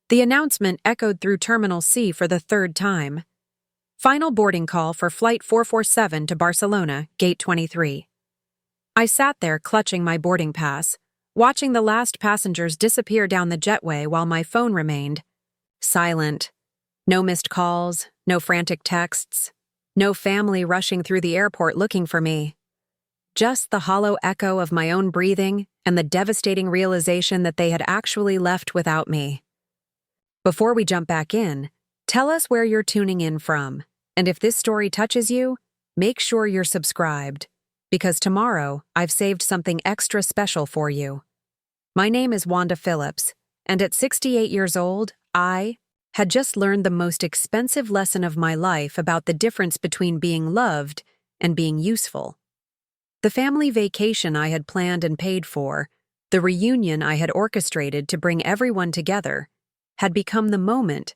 The announcement echoed through Terminal C for the third time. Final boarding call for Flight 447 to Barcelona, Gate 23. I sat there clutching my boarding pass, watching the last passengers disappear down the jetway while my phone remained silent. No missed calls, no frantic texts, no family rushing through the airport looking for me. Just the hollow echo of my own breathing and the devastating realization that they had actually left without me. Before we jump back in, tell us where you're tuning in from, and if this story touches you, make sure you're subscribed, because tomorrow I've saved something extra special for you. My name is Wanda Phillips, and at 68 years old, I had just learned the most expensive lesson of my life about the difference between being loved and being useful. The family vacation I had planned and paid for, the reunion I had orchestrated to bring everyone together, had become the moment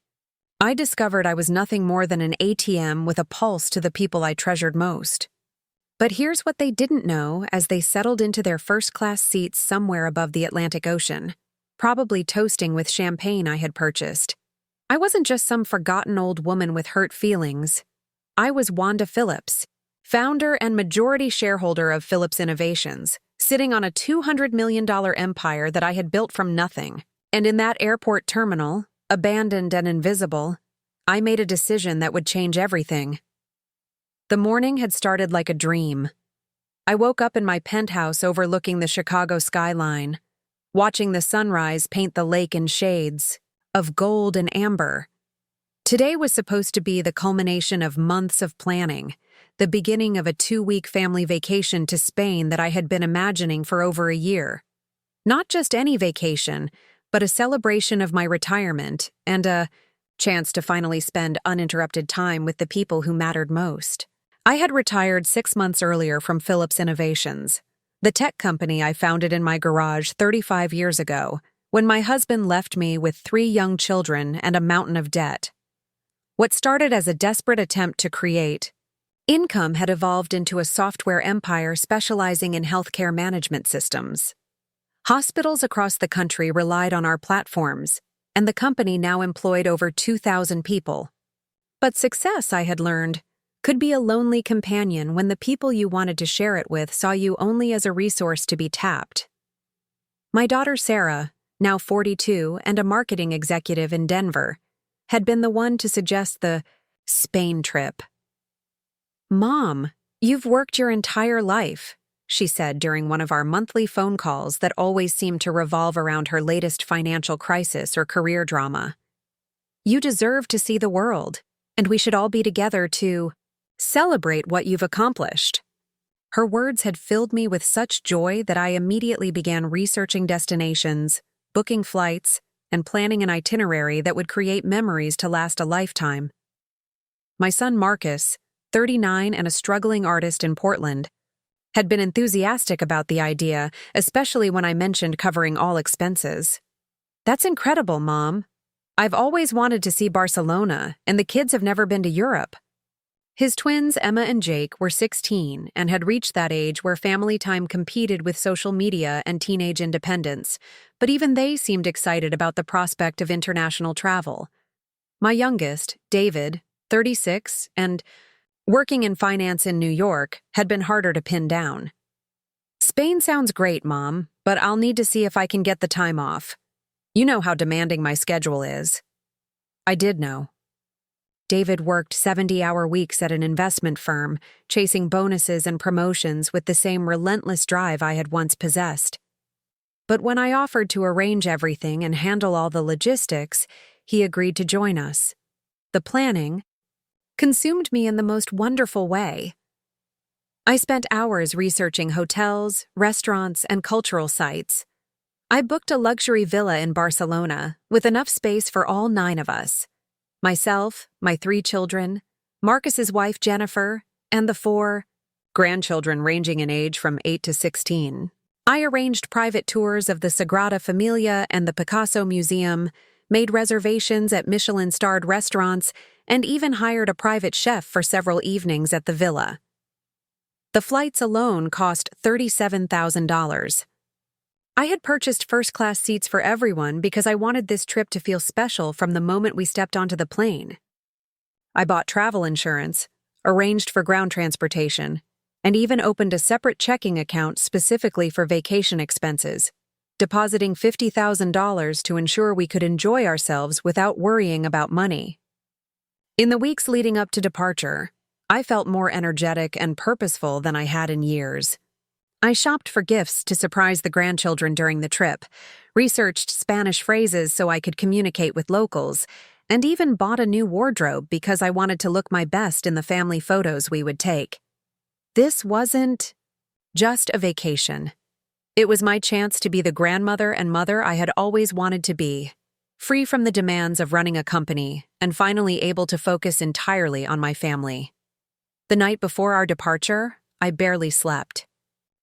I discovered I was nothing more than an ATM with a pulse to the people I treasured most. But here's what they didn't know as they settled into their first-class seats somewhere above the Atlantic Ocean, probably toasting with champagne I had purchased. I wasn't just some forgotten old woman with hurt feelings. I was Wanda Phillips, founder and majority shareholder of Phillips Innovations, sitting on a $200 million empire that I had built from nothing. And in that airport terminal, abandoned and invisible, I made a decision that would change everything. The morning had started like a dream. I woke up in my penthouse overlooking the Chicago skyline, watching the sunrise paint the lake in shades of gold and amber. Today was supposed to be the culmination of months of planning, the beginning of a 2-week family vacation to Spain that I had been imagining for over a year. Not just any vacation, but a celebration of my retirement and a chance to finally spend uninterrupted time with the people who mattered most. I had retired 6 months earlier from Phillips Innovations, the tech company I founded in my garage 35 years ago, when my husband left me with 3 young children and a mountain of debt. What started as a desperate attempt to create income had evolved into a software empire specializing in healthcare management systems. Hospitals across the country relied on our platforms, and the company now employed over 2,000 people. But success, I had learned, could be a lonely companion when the people you wanted to share it with saw you only as a resource to be tapped. My daughter Sarah, now 42 and a marketing executive in Denver, had been the one to suggest the Spain trip. "Mom, you've worked your entire life," she said during one of our monthly phone calls that always seemed to revolve around her latest financial crisis or career drama. "You deserve to see the world, and we should all be together to celebrate what you've accomplished." Her words had filled me with such joy that I immediately began researching destinations, booking flights, and planning an itinerary that would create memories to last a lifetime. My son Marcus, 39 and a struggling artist in Portland, had been enthusiastic about the idea, especially when I mentioned covering all expenses. "That's incredible, Mom. I've always wanted to see Barcelona, and the kids have never been to Europe." His twins, Emma and Jake, were 16 and had reached that age where family time competed with social media and teenage independence, but even they seemed excited about the prospect of international travel. My youngest, David, 36, and working in finance in New York, had been harder to pin down. "Spain sounds great, Mom, but I'll need to see if I can get the time off. You know how demanding my schedule is." I did know. David worked 70-hour weeks at an investment firm, chasing bonuses and promotions with the same relentless drive I had once possessed. But when I offered to arrange everything and handle all the logistics, he agreed to join us. The planning consumed me in the most wonderful way. I spent hours researching hotels, restaurants, and cultural sites. I booked a luxury villa in Barcelona with enough space for all 9 of us. Myself, my 3 children, Marcus's wife Jennifer, and the 4 grandchildren ranging in age from 8 to 16. I arranged private tours of the Sagrada Familia and the Picasso Museum, made reservations at Michelin-starred restaurants, and even hired a private chef for several evenings at the villa. The flights alone cost $37,000. I had purchased first-class seats for everyone because I wanted this trip to feel special from the moment we stepped onto the plane. I bought travel insurance, arranged for ground transportation, and even opened a separate checking account specifically for vacation expenses, depositing $50,000 to ensure we could enjoy ourselves without worrying about money. In the weeks leading up to departure, I felt more energetic and purposeful than I had in years. I shopped for gifts to surprise the grandchildren during the trip, researched Spanish phrases so I could communicate with locals, and even bought a new wardrobe because I wanted to look my best in the family photos we would take. This wasn't just a vacation. It was my chance to be the grandmother and mother I had always wanted to be, free from the demands of running a company and finally able to focus entirely on my family. The night before our departure, I barely slept.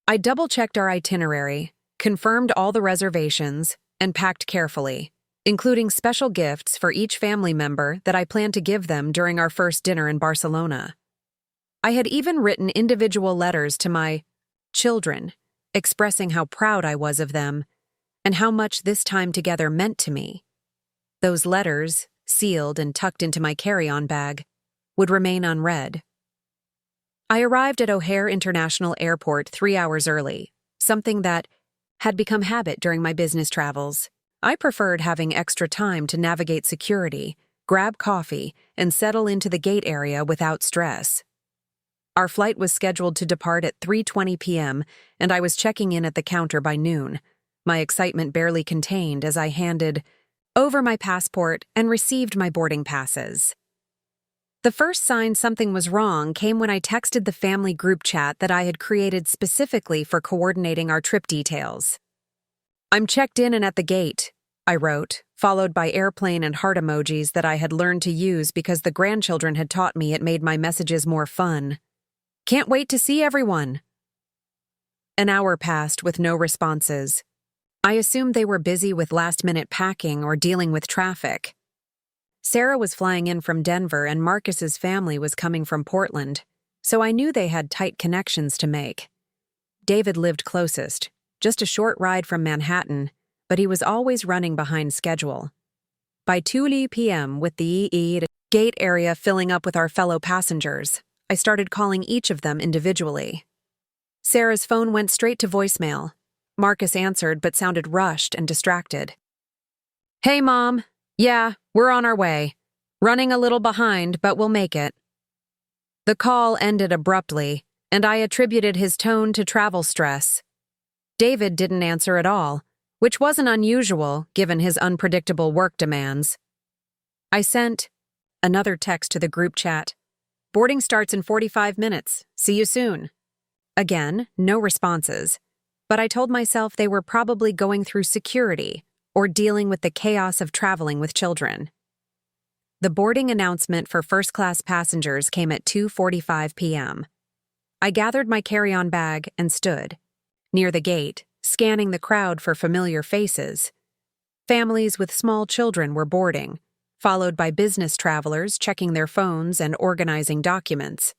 I double-checked our itinerary, confirmed all the reservations, and packed carefully, including special gifts for each family member that I planned to give them during our first dinner in Barcelona. I had even written individual letters to my children, expressing how proud I was of them and how much this time together meant to me. Those letters, sealed and tucked into my carry-on bag, would remain unread. I arrived at O'Hare International Airport 3 hours early, something that had become habit during my business travels. I preferred having extra time to navigate security, grab coffee, and settle into the gate area without stress. Our flight was scheduled to depart at 3:20 p.m., and I was checking in at the counter by noon, my excitement barely contained as I handed over my passport and received my boarding passes. The first sign something was wrong came when I texted the family group chat that I had created specifically for coordinating our trip details. "I'm checked in and at the gate," I wrote, followed by airplane and heart emojis that I had learned to use because the grandchildren had taught me it made my messages more fun. "Can't wait to see everyone." An hour passed with no responses. I assumed they were busy with last-minute packing or dealing with traffic. Sarah was flying in from Denver and Marcus's family was coming from Portland, so I knew they had tight connections to make. David lived closest, just a short ride from Manhattan, but he was always running behind schedule. By 2 p.m., with the gate area filling up with our fellow passengers, I started calling each of them individually. Sarah's phone went straight to voicemail. Marcus answered but sounded rushed and distracted. "Hey, Mom. Yeah, we're on our way. Running a little behind, but we'll make it." The call ended abruptly, and I attributed his tone to travel stress. David didn't answer at all, which wasn't unusual given his unpredictable work demands. I sent another text to the group chat. "Boarding starts in 45 minutes. See you soon." Again, no responses, but I told myself they were probably going through security or dealing with the chaos of traveling with children. The boarding announcement for first-class passengers came at 2:45 p.m. I gathered my carry-on bag and stood, near the gate, scanning the crowd for familiar faces. Families with small children were boarding, followed by business travelers checking their phones and organizing documents.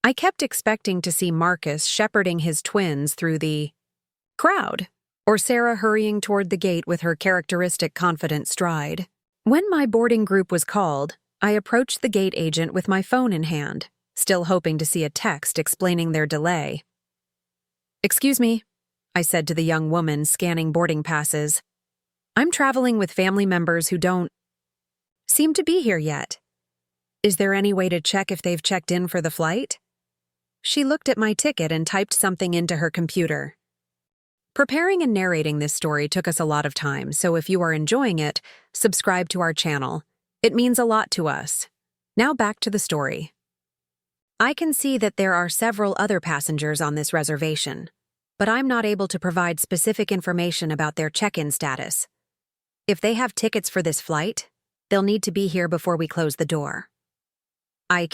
I kept expecting to see Marcus shepherding his twins through the crowd, or Sarah hurrying toward the gate with her characteristic confident stride. When my boarding group was called, I approached the gate agent with my phone in hand, still hoping to see a text explaining their delay. "Excuse me," I said to the young woman scanning boarding passes. "I'm traveling with family members who don't seem to be here yet. Is there any way to check if they've checked in for the flight?" She looked at my ticket and typed something into her computer. Preparing and narrating this story took us a lot of time, so if you are enjoying it, subscribe to our channel. It means a lot to us. Now back to the story. I can see that there are several other passengers on this reservation, but I'm not able to provide specific information about their check-in status. If they have tickets for this flight, they'll need to be here before we close the door. I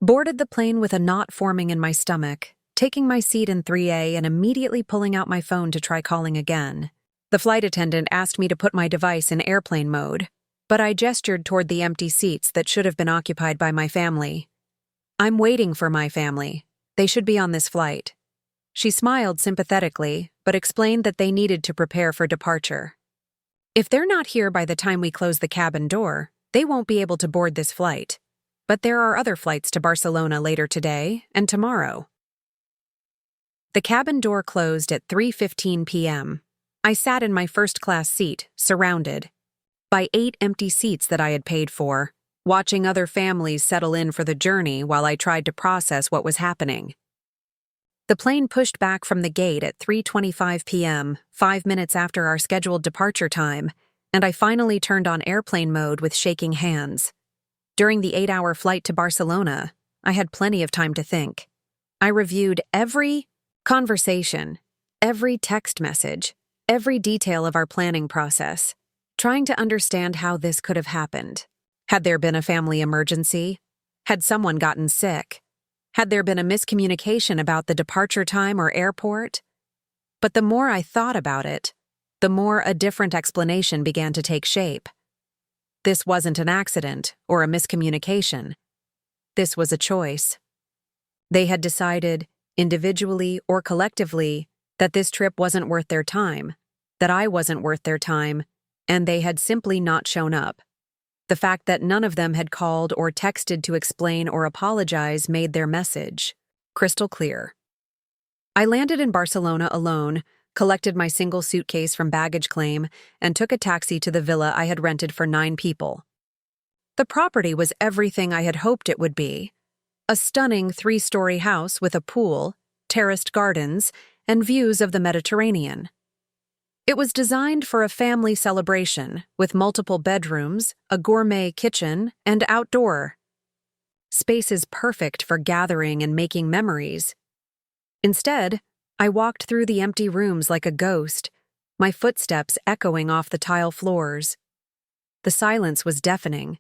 boarded the plane with a knot forming in my stomach, taking my seat in 3A and immediately pulling out my phone to try calling again. The flight attendant asked me to put my device in airplane mode, but I gestured toward the empty seats that should have been occupied by my family. "I'm waiting for my family. They should be on this flight." She smiled sympathetically, but explained that they needed to prepare for departure. If they're not here by the time we close the cabin door, they won't be able to board this flight. But there are other flights to Barcelona later today and tomorrow. The cabin door closed at 3:15 p.m. I sat in my first-class seat, surrounded by 8 empty seats that I had paid for, watching other families settle in for the journey while I tried to process what was happening. The plane pushed back from the gate at 3:25 p.m., 5 minutes after our scheduled departure time, and I finally turned on airplane mode with shaking hands. During the 8-hour flight to Barcelona, I had plenty of time to think. I reviewed every conversation, every text message, every detail of our planning process, trying to understand how this could have happened. Had there been a family emergency? Had someone gotten sick? Had there been a miscommunication about the departure time or airport? But the more I thought about it, the more a different explanation began to take shape. This wasn't an accident or a miscommunication. This was a choice. They had decided, individually or collectively, that this trip wasn't worth their time, that I wasn't worth their time, and they had simply not shown up. The fact that none of them had called or texted to explain or apologize made their message crystal clear. I landed in Barcelona alone, collected my single suitcase from baggage claim, and took a taxi to the villa I had rented for 9 people. The property was everything I had hoped it would be. A stunning 3-story house with a pool, terraced gardens, and views of the Mediterranean. It was designed for a family celebration, with multiple bedrooms, a gourmet kitchen, and outdoor spaces perfect for gathering and making memories. Instead, I walked through the empty rooms like a ghost, my footsteps echoing off the tile floors. The silence was deafening.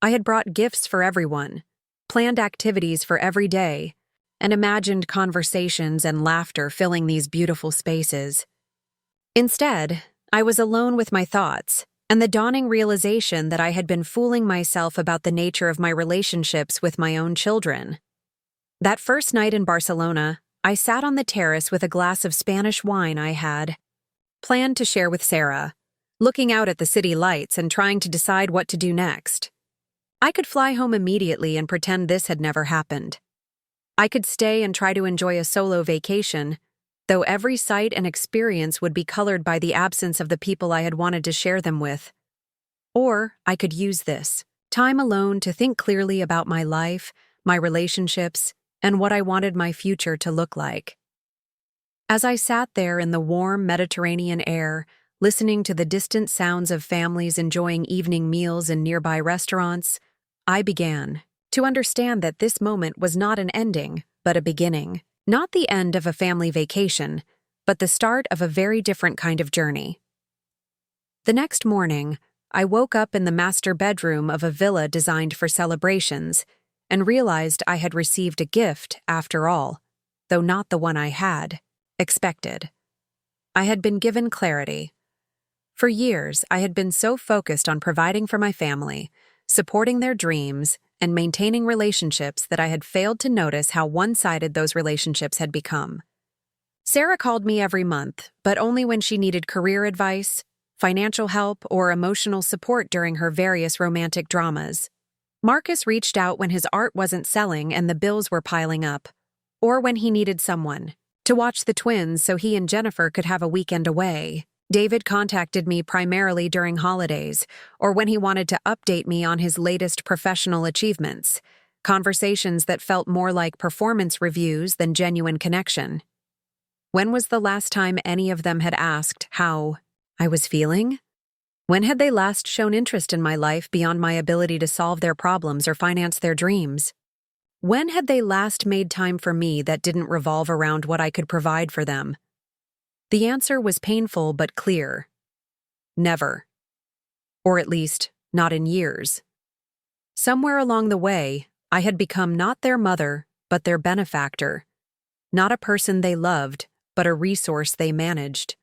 I had brought gifts for everyone, planned activities for every day, and imagined conversations and laughter filling these beautiful spaces. Instead, I was alone with my thoughts, and the dawning realization that I had been fooling myself about the nature of my relationships with my own children. That first night in Barcelona, I sat on the terrace with a glass of Spanish wine I had planned to share with Sarah, looking out at the city lights and trying to decide what to do next. I could fly home immediately and pretend this had never happened. I could stay and try to enjoy a solo vacation, though every sight and experience would be colored by the absence of the people I had wanted to share them with. Or I could use this time alone to think clearly about my life, my relationships, and what I wanted my future to look like. As I sat there in the warm Mediterranean air, listening to the distant sounds of families enjoying evening meals in nearby restaurants, I began to understand that this moment was not an ending, but a beginning. Not the end of a family vacation, but the start of a very different kind of journey. The next morning, I woke up in the master bedroom of a villa designed for celebrations and realized I had received a gift after all, though not the one I had expected. I had been given clarity. For years, I had been so focused on providing for my family, supporting their dreams, and maintaining relationships that I had failed to notice how one-sided those relationships had become. Sarah called me every month, but only when she needed career advice, financial help, or emotional support during her various romantic dramas. Marcus reached out when his art wasn't selling and the bills were piling up, or when he needed someone to watch the twins so he and Jennifer could have a weekend away. David contacted me primarily during holidays, or when he wanted to update me on his latest professional achievements, conversations that felt more like performance reviews than genuine connection. When was the last time any of them had asked how I was feeling? When had they last shown interest in my life beyond my ability to solve their problems or finance their dreams? When had they last made time for me that didn't revolve around what I could provide for them? The answer was painful but clear. Never. Or at least, not in years. Somewhere along the way, I had become not their mother, but their benefactor. Not a person they loved, but a resource they managed.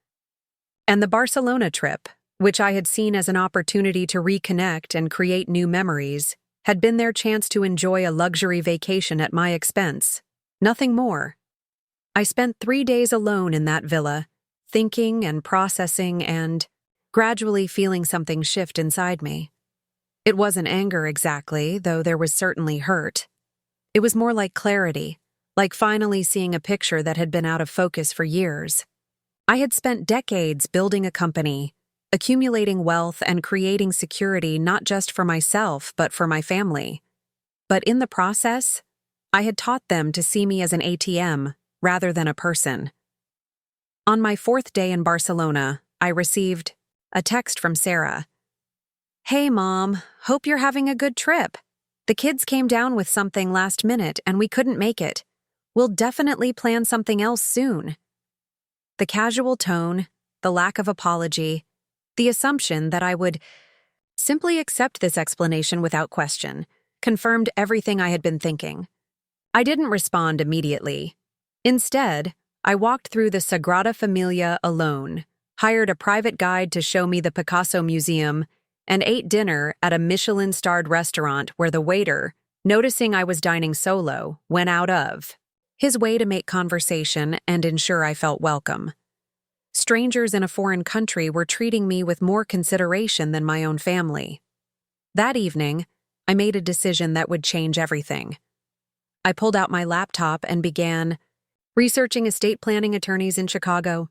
And the Barcelona trip, which I had seen as an opportunity to reconnect and create new memories, had been their chance to enjoy a luxury vacation at my expense. Nothing more. I spent 3 days alone in that villa, thinking and processing and gradually feeling something shift inside me. It wasn't anger exactly, though there was certainly hurt. It was more like clarity, like finally seeing a picture that had been out of focus for years. I had spent decades building a company, accumulating wealth and creating security not just for myself but for my family. But in the process, I had taught them to see me as an ATM rather than a person. On my 4th day in Barcelona, I received a text from Sarah. "Hey, Mom, hope you're having a good trip. The kids came down with something last minute and we couldn't make it. We'll definitely plan something else soon." The casual tone, the lack of apology, the assumption that I would simply accept this explanation without question, confirmed everything I had been thinking. I didn't respond immediately. Instead, I walked through the Sagrada Familia alone, hired a private guide to show me the Picasso Museum, and ate dinner at a Michelin-starred restaurant where the waiter, noticing I was dining solo, went out of his way to make conversation and ensure I felt welcome. Strangers in a foreign country were treating me with more consideration than my own family. That evening, I made a decision that would change everything. I pulled out my laptop and began researching estate planning attorneys in Chicago.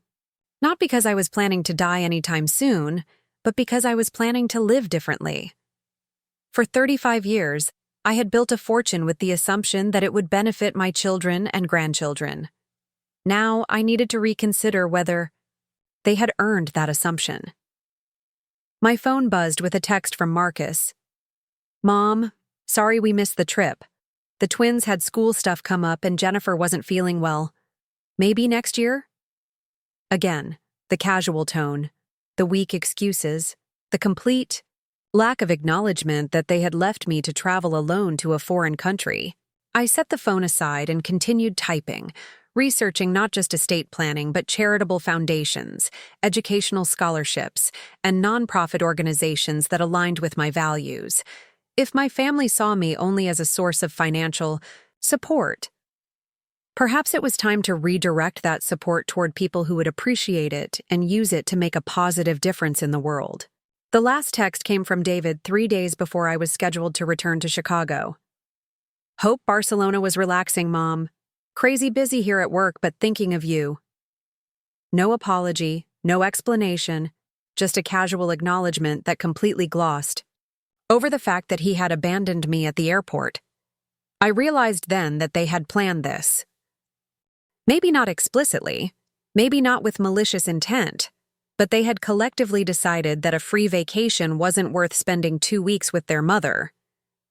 Not because I was planning to die anytime soon, but because I was planning to live differently. For 35 years, I had built a fortune with the assumption that it would benefit my children and grandchildren. Now I needed to reconsider whether they had earned that assumption. My phone buzzed with a text from Marcus. "Mom, sorry we missed the trip. The twins had school stuff come up and Jennifer wasn't feeling well. Maybe next year?" Again, the casual tone, the weak excuses, the complete lack of acknowledgement that they had left me to travel alone to a foreign country. I set the phone aside and continued typing, researching not just estate planning but charitable foundations, educational scholarships, and nonprofit organizations that aligned with my values. If my family saw me only as a source of financial support, perhaps it was time to redirect that support toward people who would appreciate it and use it to make a positive difference in the world. The last text came from David 3 days before I was scheduled to return to Chicago. "Hope Barcelona was relaxing, Mom. Crazy busy here at work, but thinking of you." No apology, no explanation, just a casual acknowledgement that completely glossed over the fact that he had abandoned me at the airport. I realized then that they had planned this. Maybe not explicitly, maybe not with malicious intent, but they had collectively decided that a free vacation wasn't worth spending 2 weeks with their mother.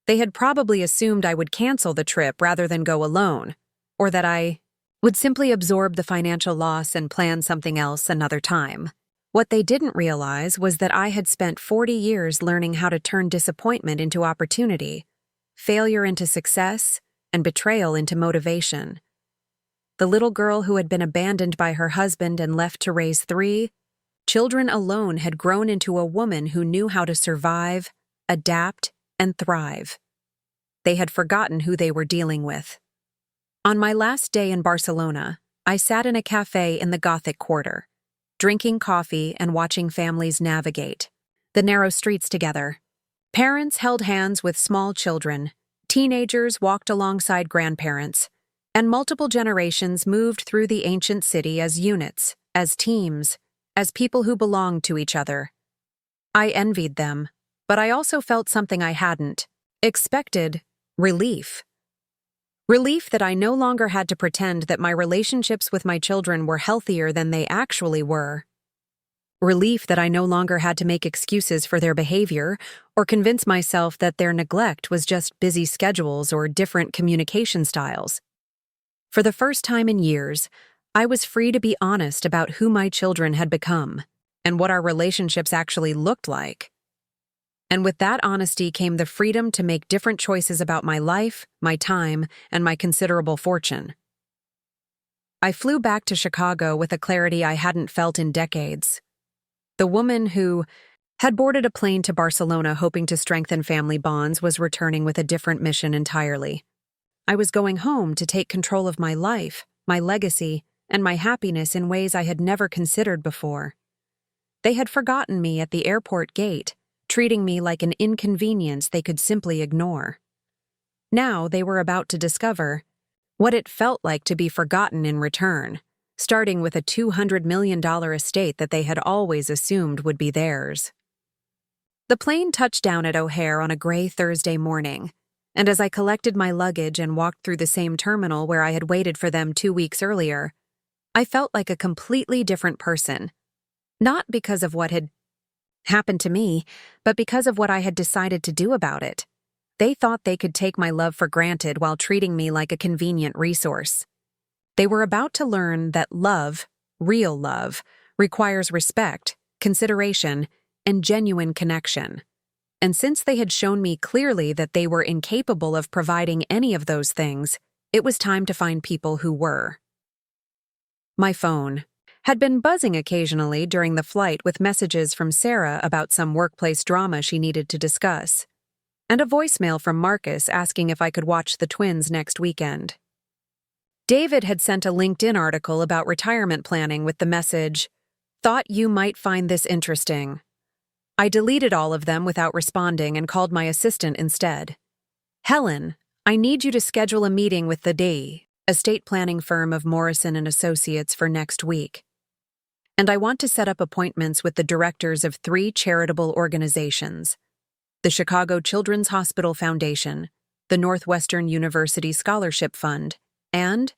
They had probably assumed I would cancel the trip rather than go alone, or that I would simply absorb the financial loss and plan something else another time. What they didn't realize was that I had spent 40 years learning how to turn disappointment into opportunity, failure into success, and betrayal into motivation. The little girl who had been abandoned by her husband and left to raise 3 children alone had grown into a woman who knew how to survive, adapt, and thrive. They had forgotten who they were dealing with. On my last day in Barcelona, I sat in a cafe in the Gothic Quarter, drinking coffee and watching families navigate the narrow streets together. Parents held hands with small children, teenagers walked alongside grandparents, and multiple generations moved through the ancient city as units, as teams, as people who belonged to each other. I envied them, but I also felt something I hadn't expected: relief. Relief that I no longer had to pretend that my relationships with my children were healthier than they actually were. Relief that I no longer had to make excuses for their behavior or convince myself that their neglect was just busy schedules or different communication styles. For the first time in years, I was free to be honest about who my children had become and what our relationships actually looked like. And with that honesty came the freedom to make different choices about my life, my time, and my considerable fortune. I flew back to Chicago with a clarity I hadn't felt in decades. The woman who had boarded a plane to Barcelona hoping to strengthen family bonds was returning with a different mission entirely. I was going home to take control of my life, my legacy, and my happiness in ways I had never considered before. They had forgotten me at the airport gate, treating me like an inconvenience they could simply ignore. Now they were about to discover what it felt like to be forgotten in return, starting with a $200 million estate that they had always assumed would be theirs. The plane touched down at O'Hare on a gray Thursday morning, and as I collected my luggage and walked through the same terminal where I had waited for them 2 weeks earlier, I felt like a completely different person. Not because of what had happened to me, but because of what I had decided to do about it. They thought they could take my love for granted while treating me like a convenient resource. They were about to learn that love, real love, requires respect, consideration, and genuine connection. And since they had shown me clearly that they were incapable of providing any of those things, it was time to find people who were. My phone had been buzzing occasionally during the flight with messages from Sarah about some workplace drama she needed to discuss, and a voicemail from Marcus asking if I could watch the twins next weekend. David had sent a LinkedIn article about retirement planning with the message, "Thought you might find this interesting." I deleted all of them without responding and called my assistant instead. "Helen, I need you to schedule a meeting with the estate planning firm of Morrison & Associates for next week. And I want to set up appointments with the directors of 3 charitable organizations: the Chicago Children's Hospital Foundation, the Northwestern University Scholarship Fund, and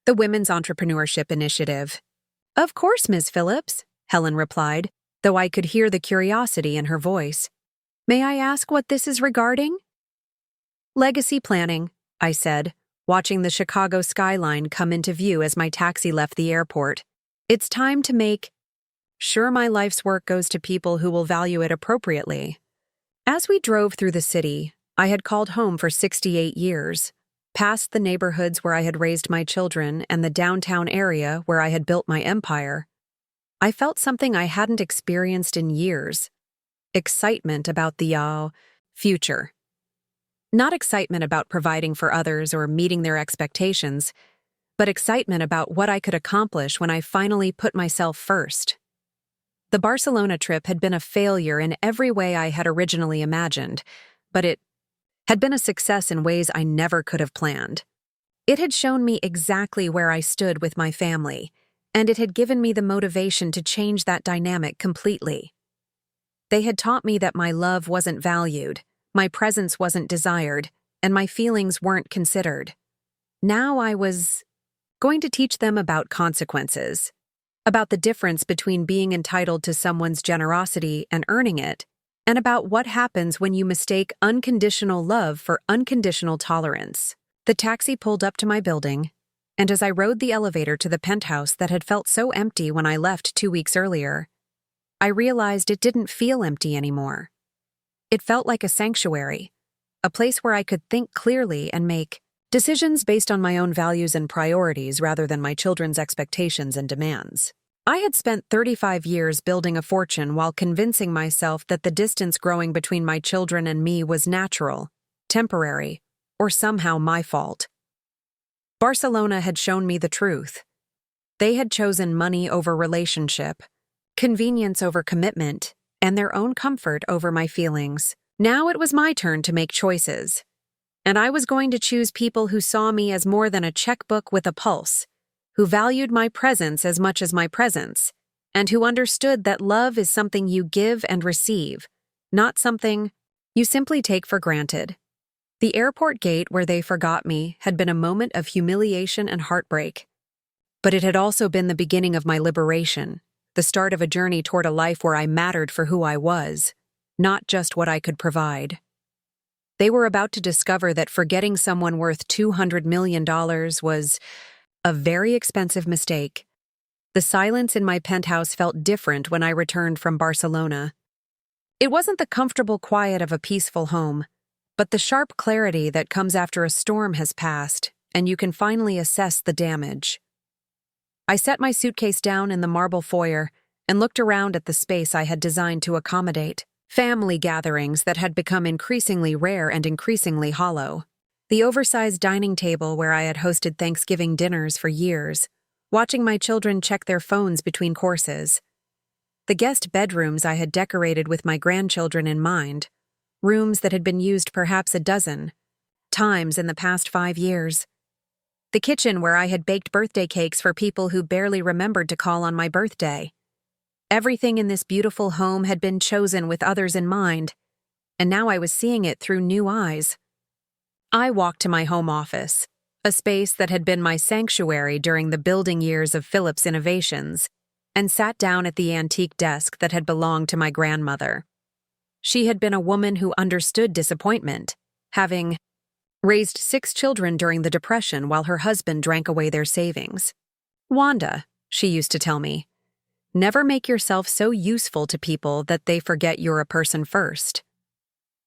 the Women's Entrepreneurship Initiative." "Of course, Ms. Phillips," Helen replied, though I could hear the curiosity in her voice. "May I ask what this is regarding?" "Legacy planning," I said, watching the Chicago skyline come into view as my taxi left the airport. "It's time to make sure my life's work goes to people who will value it appropriately." As we drove through the city, I had called home for 68 years, past the neighborhoods where I had raised my children and the downtown area where I had built my empire. I felt something I hadn't experienced in years: excitement about the future. Not excitement about providing for others or meeting their expectations, but excitement about what I could accomplish when I finally put myself first. The Barcelona trip had been a failure in every way I had originally imagined, but it had been a success in ways I never could have planned. It had shown me exactly where I stood with my family, and it had given me the motivation to change that dynamic completely. They had taught me that my love wasn't valued, my presence wasn't desired, and my feelings weren't considered. Now I was going to teach them about consequences, about the difference between being entitled to someone's generosity and earning it, and about what happens when you mistake unconditional love for unconditional tolerance. The taxi pulled up to my building, and as I rode the elevator to the penthouse that had felt so empty when I left 2 weeks earlier, I realized it didn't feel empty anymore. It felt like a sanctuary, a place where I could think clearly and make decisions based on my own values and priorities rather than my children's expectations and demands. I had spent 35 years building a fortune while convincing myself that the distance growing between my children and me was natural, temporary, or somehow my fault. Barcelona had shown me the truth. They had chosen money over relationship, convenience over commitment, and their own comfort over my feelings. Now it was my turn to make choices. And I was going to choose people who saw me as more than a checkbook with a pulse, who valued my presence as much as my presence, and who understood that love is something you give and receive, not something you simply take for granted. The airport gate where they forgot me had been a moment of humiliation and heartbreak, but it had also been the beginning of my liberation, the start of a journey toward a life where I mattered for who I was, not just what I could provide. They were about to discover that forgetting someone worth $200 million was a very expensive mistake. The silence in my penthouse felt different when I returned from Barcelona. It wasn't the comfortable quiet of a peaceful home, but the sharp clarity that comes after a storm has passed, and you can finally assess the damage. I set my suitcase down in the marble foyer and looked around at the space I had designed to accommodate family gatherings that had become increasingly rare and increasingly hollow. The oversized dining table where I had hosted Thanksgiving dinners for years watching my children check their phones between courses. The guest bedrooms I had decorated with my grandchildren in mind, rooms that had been used perhaps a dozen times in the past 5 years. The kitchen where I had baked birthday cakes for people who barely remembered to call on my birthday. Everything in this beautiful home had been chosen with others in mind, and now I was seeing it through new eyes. I walked to my home office, a space that had been my sanctuary during the building years of Phillips Innovations, and sat down at the antique desk that had belonged to my grandmother. She had been a woman who understood disappointment, having raised 6 children during the Depression while her husband drank away their savings. "Wanda," she used to tell me, "never make yourself so useful to people that they forget you're a person first."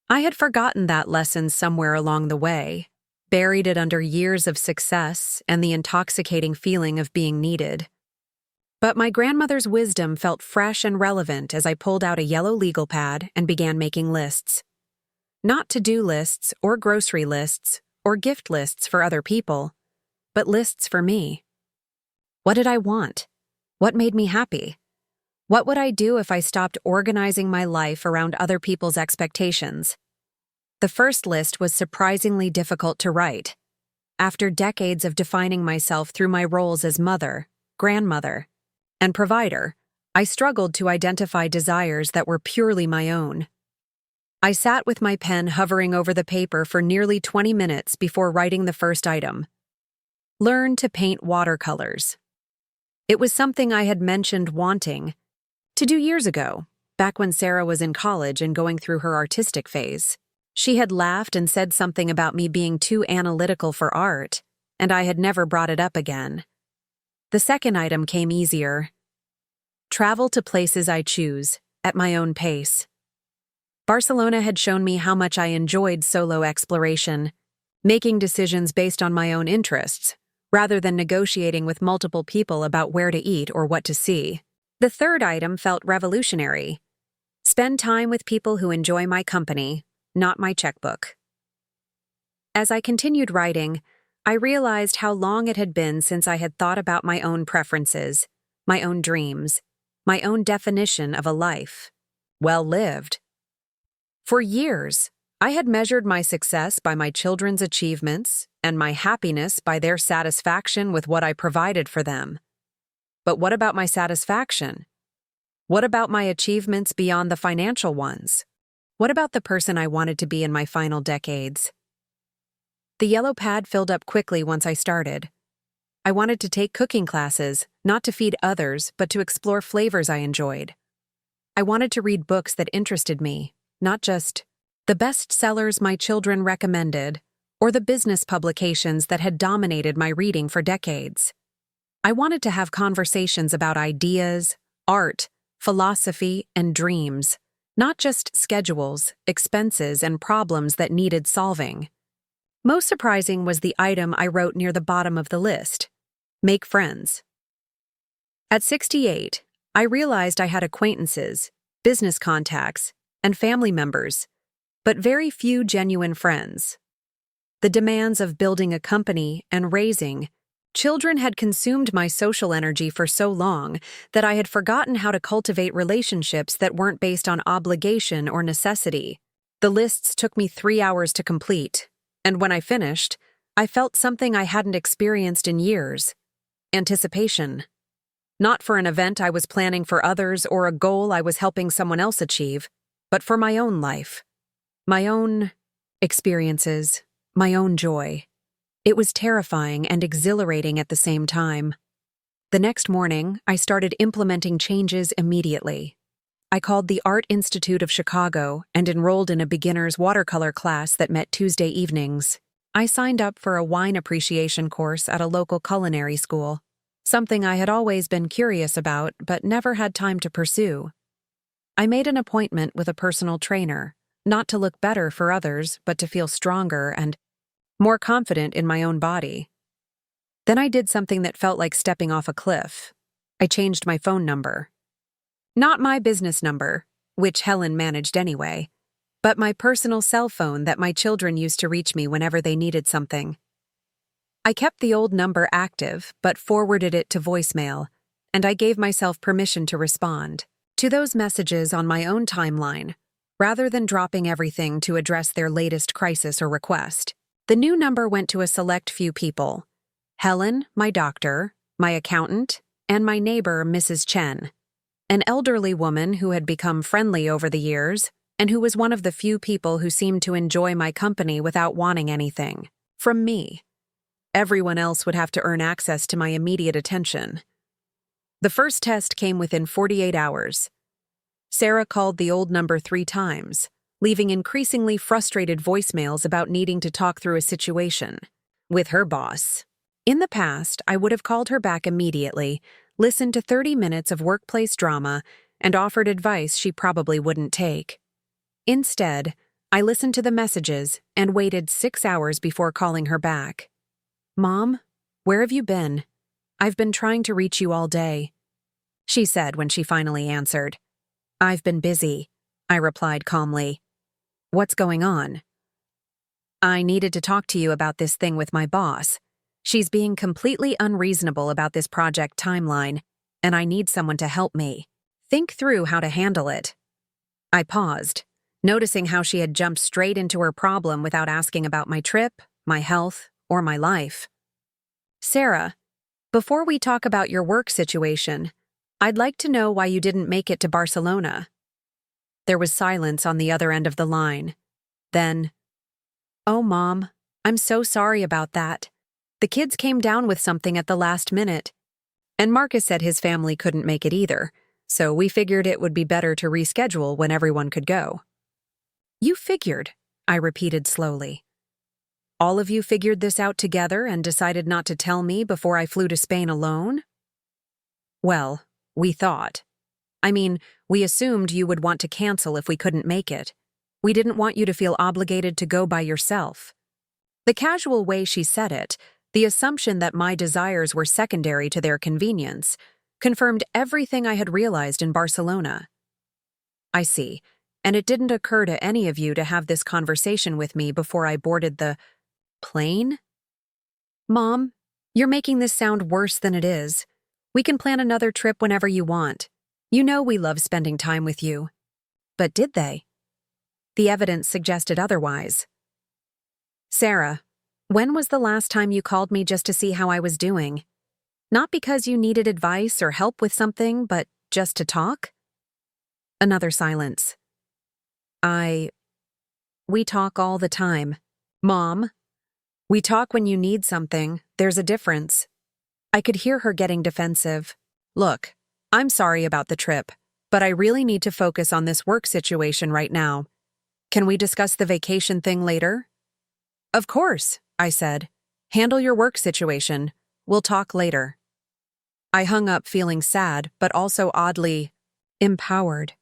I had forgotten that lesson somewhere along the way, buried it under years of success and the intoxicating feeling of being needed. But my grandmother's wisdom felt fresh and relevant as I pulled out a yellow legal pad and began making lists. Not to-do lists or grocery lists or gift lists for other people, but lists for me. What did I want? What made me happy? What would I do if I stopped organizing my life around other people's expectations? The first list was surprisingly difficult to write. After decades of defining myself through my roles as mother, grandmother, and provider, I struggled to identify desires that were purely my own. I sat with my pen hovering over the paper for nearly 20 minutes before writing the first item. Learn to paint watercolors. It was something I had mentioned wanting to do years ago, back when Sarah was in college and going through her artistic phase. She had laughed and said something about me being too analytical for art, and I had never brought it up again. The second item came easier. Travel to places I choose, at my own pace. Barcelona had shown me how much I enjoyed solo exploration, making decisions based on my own interests, rather than negotiating with multiple people about where to eat or what to see. The third item felt revolutionary. Spend time with people who enjoy my company, not my checkbook. As I continued writing, I realized how long it had been since I had thought about my own preferences, my own dreams, my own definition of a life well lived. For years, I had measured my success by my children's achievements and my happiness by their satisfaction with what I provided for them. But what about my satisfaction? What about my achievements beyond the financial ones? What about the person I wanted to be in my final decades? The yellow pad filled up quickly once I started. I wanted to take cooking classes, not to feed others, but to explore flavors I enjoyed. I wanted to read books that interested me, not just the bestsellers my children recommended or the business publications that had dominated my reading for decades. I wanted to have conversations about ideas, art, philosophy, and dreams, not just schedules, expenses, and problems that needed solving. Most surprising was the item I wrote near the bottom of the list: make friends. At 68, I realized I had acquaintances, business contacts, and family members, but very few genuine friends. The demands of building a company and raising children had consumed my social energy for so long that I had forgotten how to cultivate relationships that weren't based on obligation or necessity. The lists took me 3 hours to complete, and when I finished, I felt something I hadn't experienced in years: anticipation. Not for an event I was planning for others or a goal I was helping someone else achieve, but for my own life, my own experiences, my own joy. It was terrifying and exhilarating at the same time. The next morning, I started implementing changes immediately. I called the Art Institute of Chicago and enrolled in a beginner's watercolor class that met Tuesday evenings. I signed up for a wine appreciation course at a local culinary school, something I had always been curious about but never had time to pursue. I made an appointment with a personal trainer, not to look better for others, but to feel stronger and more confident in my own body. Then I did something that felt like stepping off a cliff. I changed my phone number. Not my business number, which Helen managed anyway, but my personal cell phone that my children used to reach me whenever they needed something. I kept the old number active, but forwarded it to voicemail, and I gave myself permission to respond to those messages on my own timeline, rather than dropping everything to address their latest crisis or request. The new number went to a select few people: Helen, my doctor, my accountant, and my neighbor, Mrs. Chen, an elderly woman who had become friendly over the years and who was one of the few people who seemed to enjoy my company without wanting anything from me. Everyone else would have to earn access to my immediate attention. The first test came within 48 hours. Sarah called the old number 3 times, leaving increasingly frustrated voicemails about needing to talk through a situation with her boss. In the past, I would have called her back immediately, listened to 30 minutes of workplace drama, and offered advice she probably wouldn't take. Instead, I listened to the messages and waited 6 hours before calling her back. "Mom, where have you been? I've been trying to reach you all day," she said when she finally answered. "I've been busy," I replied calmly. "What's going on?" "I needed to talk to you about this thing with my boss. She's being completely unreasonable about this project timeline, and I need someone to help me think through how to handle it." I paused, noticing how she had jumped straight into her problem without asking about my trip, my health, or my life. "Sarah, before we talk about your work situation, I'd like to know why you didn't make it to Barcelona." There was silence on the other end of the line. Then, "Oh, Mom, I'm so sorry about that. The kids came down with something at the last minute, and Marcus said his family couldn't make it either, so we figured it would be better to reschedule when everyone could go." "You figured," I repeated slowly. "All of you figured this out together and decided not to tell me before I flew to Spain alone?" "Well, we thought. We assumed you would want to cancel if we couldn't make it. We didn't want you to feel obligated to go by yourself." The casual way she said it, the assumption that my desires were secondary to their convenience, confirmed everything I had realized in Barcelona. "I see. And it didn't occur to any of you to have this conversation with me before I boarded the plane?" "Mom, you're making this sound worse than it is. We can plan another trip whenever you want. You know we love spending time with you." But did they? The evidence suggested otherwise. "Sarah, when was the last time you called me just to see how I was doing? Not because you needed advice or help with something, but just to talk?" Another silence. We talk all the time. Mom, we talk when you need something. There's a difference." I could hear her getting defensive. "Look, I'm sorry about the trip, but I really need to focus on this work situation right now. Can we discuss the vacation thing later?" "Of course," I said. "Handle your work situation. We'll talk later." I hung up feeling sad, but also oddly empowered.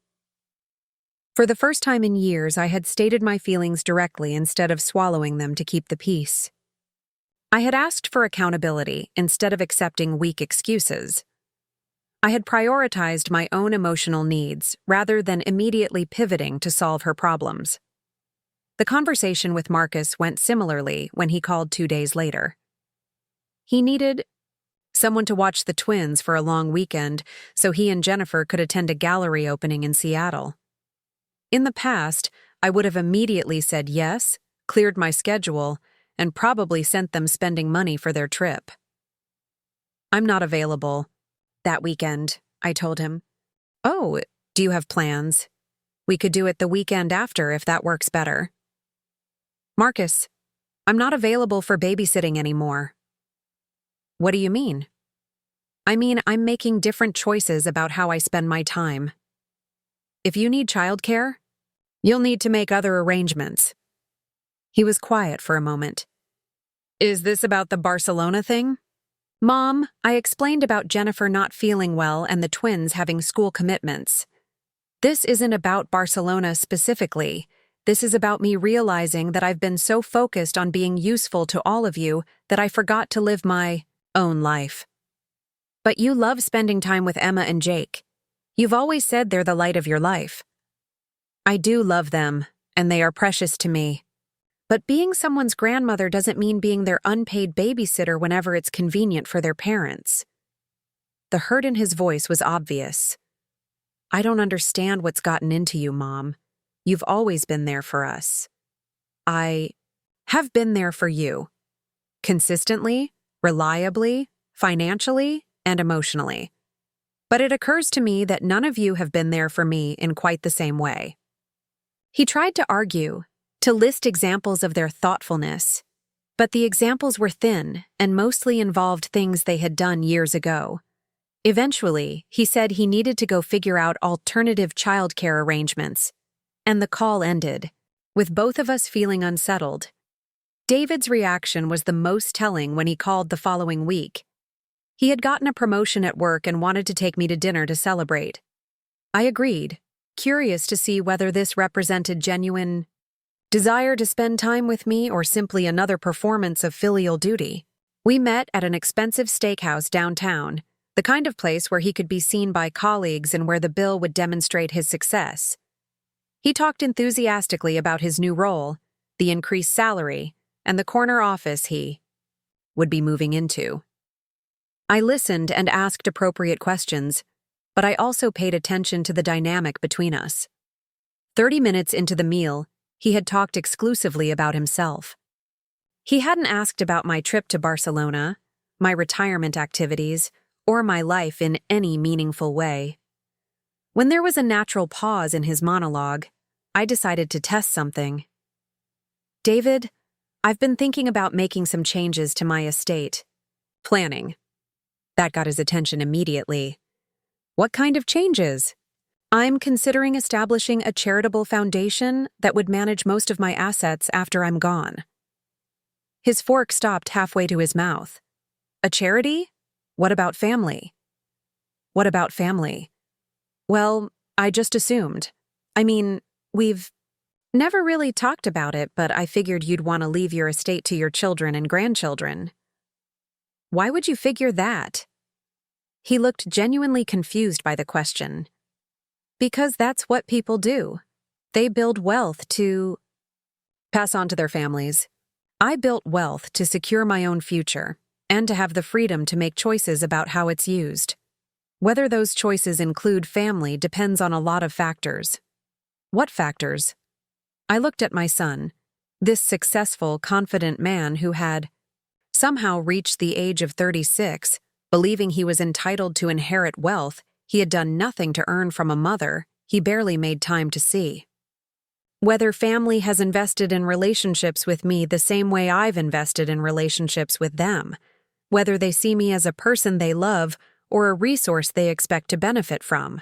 For the first time in years, I had stated my feelings directly instead of swallowing them to keep the peace. I had asked for accountability instead of accepting weak excuses. I had prioritized my own emotional needs rather than immediately pivoting to solve her problems. The conversation with Marcus went similarly when he called 2 days later. He needed someone to watch the twins for a long weekend so he and Jennifer could attend a gallery opening in Seattle. In the past, I would have immediately said yes, cleared my schedule, and probably sent them spending money for their trip. "I'm not available that weekend," I told him. "Oh, do you have plans? We could do it the weekend after if that works better." "Marcus, I'm not available for babysitting anymore." "What do you mean?" I'm making different choices about how I spend my time. If you need childcare, you'll need to make other arrangements." He was quiet for a moment. "Is this about the Barcelona thing?" "Mom, I explained about Jennifer not feeling well and the twins having school commitments. This isn't about Barcelona specifically. This is about me realizing that I've been so focused on being useful to all of you that I forgot to live my own life." "But you love spending time with Emma and Jake. You've always said they're the light of your life." "I do love them, and they are precious to me. But being someone's grandmother doesn't mean being their unpaid babysitter whenever it's convenient for their parents. The hurt in his voice was obvious. I don't understand what's gotten into you, Mom. You've always been there for us. I have been there for you. Consistently, reliably, financially, and emotionally. But it occurs to me that none of you have been there for me in quite the same way. He tried to argue, to list examples of their thoughtfulness, but the examples were thin and mostly involved things they had done years ago. Eventually, he said he needed to go figure out alternative childcare arrangements, and the call ended, with both of us feeling unsettled. David's reaction was the most telling when he called the following week. He had gotten a promotion at work and wanted to take me to dinner to celebrate. I agreed, curious to see whether this represented genuine desire to spend time with me or simply another performance of filial duty. We met at an expensive steakhouse downtown, the kind of place where he could be seen by colleagues and where the bill would demonstrate his success. He talked enthusiastically about his new role, the increased salary, and the corner office he would be moving into. I listened and asked appropriate questions, but I also paid attention to the dynamic between us. 30 minutes into the meal, he had talked exclusively about himself. He hadn't asked about my trip to Barcelona, my retirement activities, or my life in any meaningful way. When there was a natural pause in his monologue, I decided to test something. David, I've been thinking about making some changes to my estate. Planning. That got his attention immediately. What kind of changes? I'm considering establishing a charitable foundation that would manage most of my assets after I'm gone. His fork stopped halfway to his mouth. A charity? What about family? What about family? Well, I just assumed. I mean, we've never really talked about it, but I figured you'd want to leave your estate to your children and grandchildren. Why would you figure that? He looked genuinely confused by the question. Because that's what people do. They build wealth to pass on to their families. I built wealth to secure my own future and to have the freedom to make choices about how it's used. Whether those choices include family depends on a lot of factors. What factors? I looked at my son, this successful, confident man who had somehow reached the age of 36, believing he was entitled to inherit wealth he had done nothing to earn from a mother he barely made time to see. Whether family has invested in relationships with me the same way I've invested in relationships with them. Whether they see me as a person they love or a resource they expect to benefit from.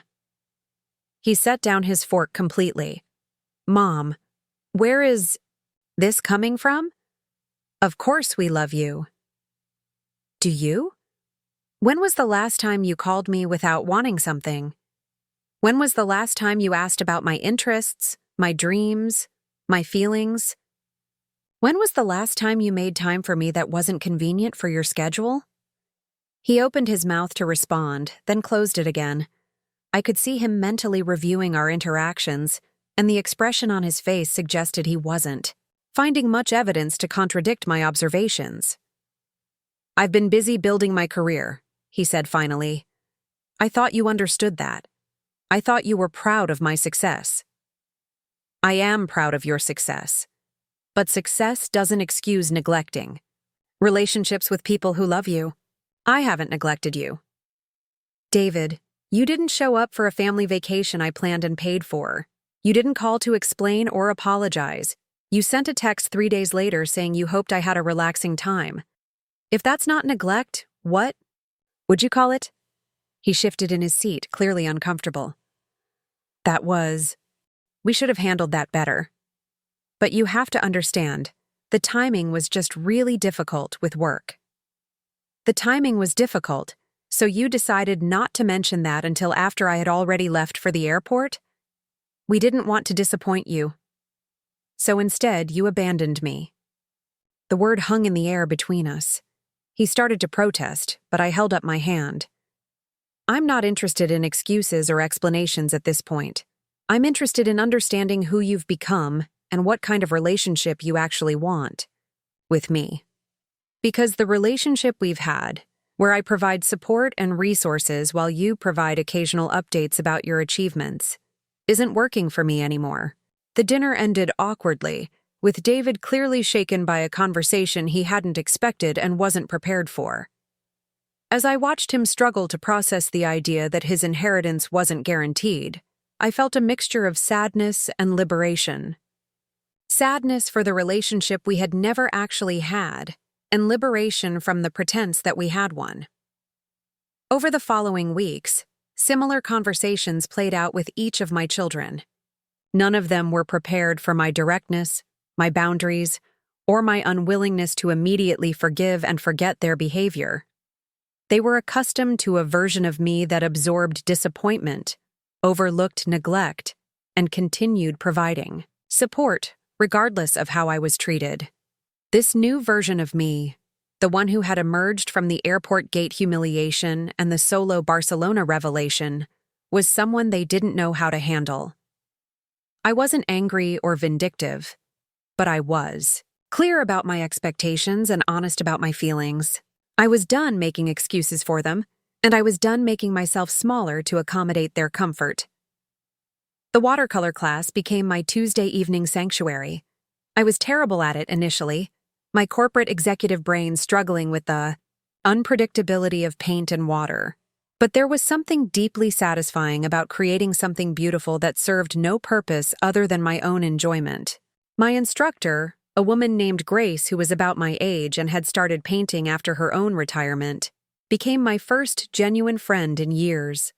He set down his fork completely. Mom, where is this coming from? Of course we love you. Do you? When was the last time you called me without wanting something? When was the last time you asked about my interests, my dreams, my feelings? When was the last time you made time for me that wasn't convenient for your schedule? He opened his mouth to respond, then closed it again. I could see him mentally reviewing our interactions, and the expression on his face suggested he wasn't, finding much evidence to contradict my observations. I've been busy building my career, he said finally. I thought you understood that. I thought you were proud of my success. I am proud of your success. But success doesn't excuse neglecting relationships with people who love you. I haven't neglected you. David, you didn't show up for a family vacation I planned and paid for. You didn't call to explain or apologize. You sent a text 3 days later saying you hoped I had a relaxing time. If that's not neglect, what would you call it? He shifted in his seat, clearly uncomfortable. We should have handled that better. But you have to understand, the timing was just really difficult with work. The timing was difficult, so you decided not to mention that until after I had already left for the airport? We didn't want to disappoint you. So instead, you abandoned me. The word hung in the air between us. He started to protest, but I held up my hand. I'm not interested in excuses or explanations at this point. I'm interested in understanding who you've become and what kind of relationship you actually want with me. Because the relationship we've had, where I provide support and resources while you provide occasional updates about your achievements, isn't working for me anymore. The dinner ended awkwardly, with David clearly shaken by a conversation he hadn't expected and wasn't prepared for. As I watched him struggle to process the idea that his inheritance wasn't guaranteed, I felt a mixture of sadness and liberation. Sadness for the relationship we had never actually had, and liberation from the pretense that we had one. Over the following weeks, similar conversations played out with each of my children. None of them were prepared for my directness, my boundaries, or my unwillingness to immediately forgive and forget their behavior. They were accustomed to a version of me that absorbed disappointment, overlooked neglect, and continued providing support, regardless of how I was treated. This new version of me, the one who had emerged from the airport gate humiliation and the solo Barcelona revelation, was someone they didn't know how to handle. I wasn't angry or vindictive, but I was clear about my expectations and honest about my feelings. I was done making excuses for them, and I was done making myself smaller to accommodate their comfort. The watercolor class became my Tuesday evening sanctuary. I was terrible at it initially, my corporate executive brain struggling with the unpredictability of paint and water. But there was something deeply satisfying about creating something beautiful that served no purpose other than my own enjoyment. My instructor, a woman named Grace who was about my age and had started painting after her own retirement, became my first genuine friend in years.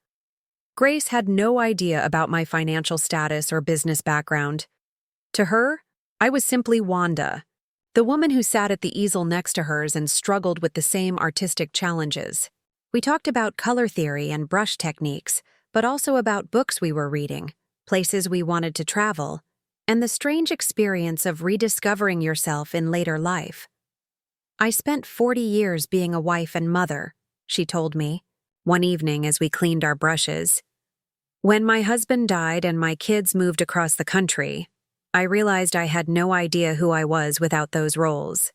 Grace had no idea about my financial status or business background. To her, I was simply Wanda, the woman who sat at the easel next to hers and struggled with the same artistic challenges. We talked about color theory and brush techniques, but also about books we were reading, places we wanted to travel, and the strange experience of rediscovering yourself in later life. I spent 40 years being a wife and mother, she told me, one evening as we cleaned our brushes. When my husband died and my kids moved across the country, I realized I had no idea who I was without those roles.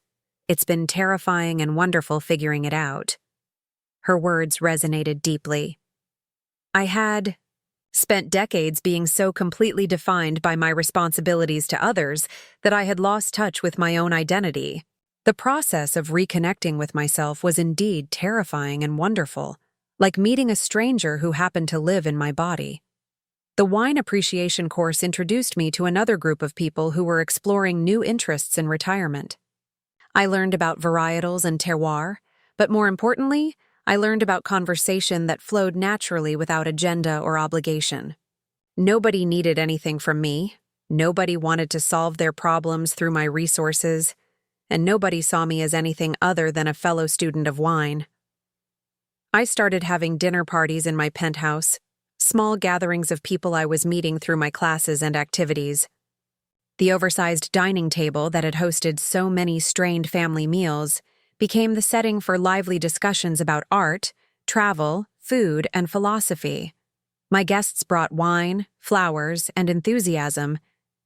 It's been terrifying and wonderful figuring it out. Her words resonated deeply. I had spent decades being so completely defined by my responsibilities to others that I had lost touch with my own identity. The process of reconnecting with myself was indeed terrifying and wonderful, like meeting a stranger who happened to live in my body. The wine appreciation course introduced me to another group of people who were exploring new interests in retirement. I learned about varietals and terroir, but more importantly, I learned about conversation that flowed naturally without agenda or obligation. Nobody needed anything from me, nobody wanted to solve their problems through my resources, and nobody saw me as anything other than a fellow student of wine. I started having dinner parties in my penthouse, small gatherings of people I was meeting through my classes and activities. The oversized dining table that had hosted so many strained family meals became the setting for lively discussions about art, travel, food, and philosophy. My guests brought wine, flowers, and enthusiasm,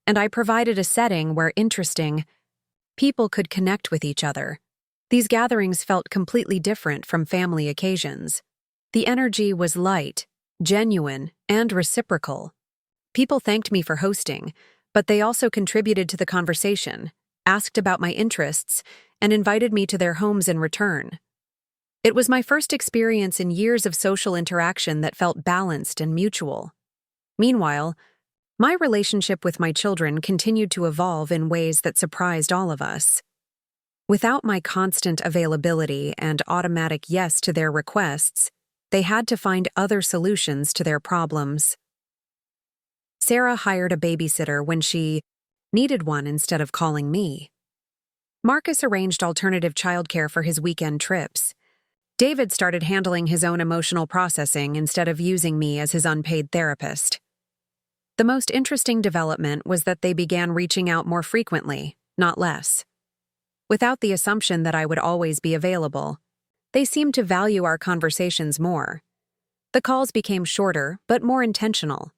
and I provided a setting where interesting people could connect with each other. These gatherings felt completely different from family occasions. The energy was light, genuine, and reciprocal. People thanked me for hosting, but they also contributed to the conversation, asked about my interests, and invited me to their homes in return. It was my first experience in years of social interaction that felt balanced and mutual. Meanwhile, my relationship with my children continued to evolve in ways that surprised all of us. Without my constant availability and automatic yes to their requests, they had to find other solutions to their problems. Sarah hired a babysitter when she needed one instead of calling me. Marcus arranged alternative childcare for his weekend trips. David started handling his own emotional processing instead of using me as his unpaid therapist. The most interesting development was that they began reaching out more frequently, not less. Without the assumption that I would always be available, they seemed to value our conversations more. The calls became shorter, but more intentional.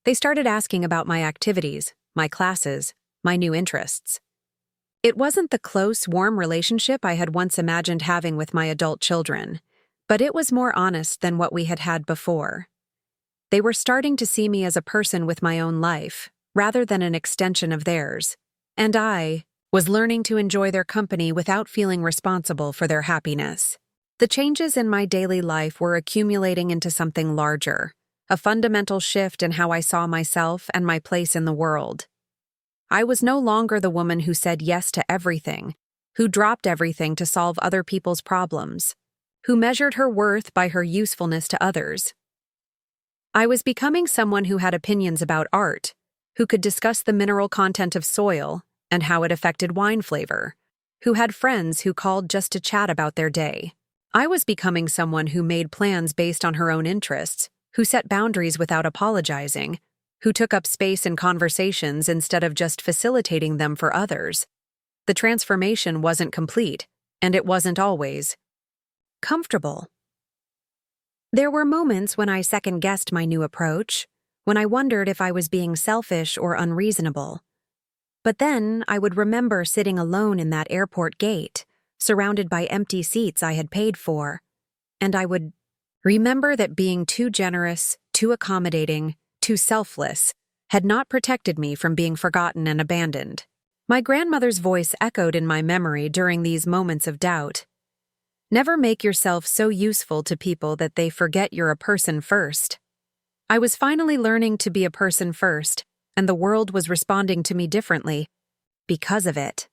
They started asking about my activities, my classes, my new interests. It wasn't the close, warm relationship I had once imagined having with my adult children, but it was more honest than what we had had before. They were starting to see me as a person with my own life, rather than an extension of theirs, and I was learning to enjoy their company without feeling responsible for their happiness. The changes in my daily life were accumulating into something larger, a fundamental shift in how I saw myself and my place in the world. I was no longer the woman who said yes to everything, who dropped everything to solve other people's problems, who measured her worth by her usefulness to others. I was becoming someone who had opinions about art, who could discuss the mineral content of soil and how it affected wine flavor, who had friends who called just to chat about their day. I was becoming someone who made plans based on her own interests, who set boundaries without apologizing, who took up space in conversations instead of just facilitating them for others. The transformation wasn't complete, and it wasn't always comfortable. There were moments when I second-guessed my new approach, when I wondered if I was being selfish or unreasonable. But then I would remember sitting alone in that airport gate, surrounded by empty seats I had paid for, and I would remember that being too generous, too accommodating, too selfless had not protected me from being forgotten and abandoned. My grandmother's voice echoed in my memory during these moments of doubt. Never make yourself so useful to people that they forget you're a person first. I was finally learning to be a person first, and the world was responding to me differently because of it.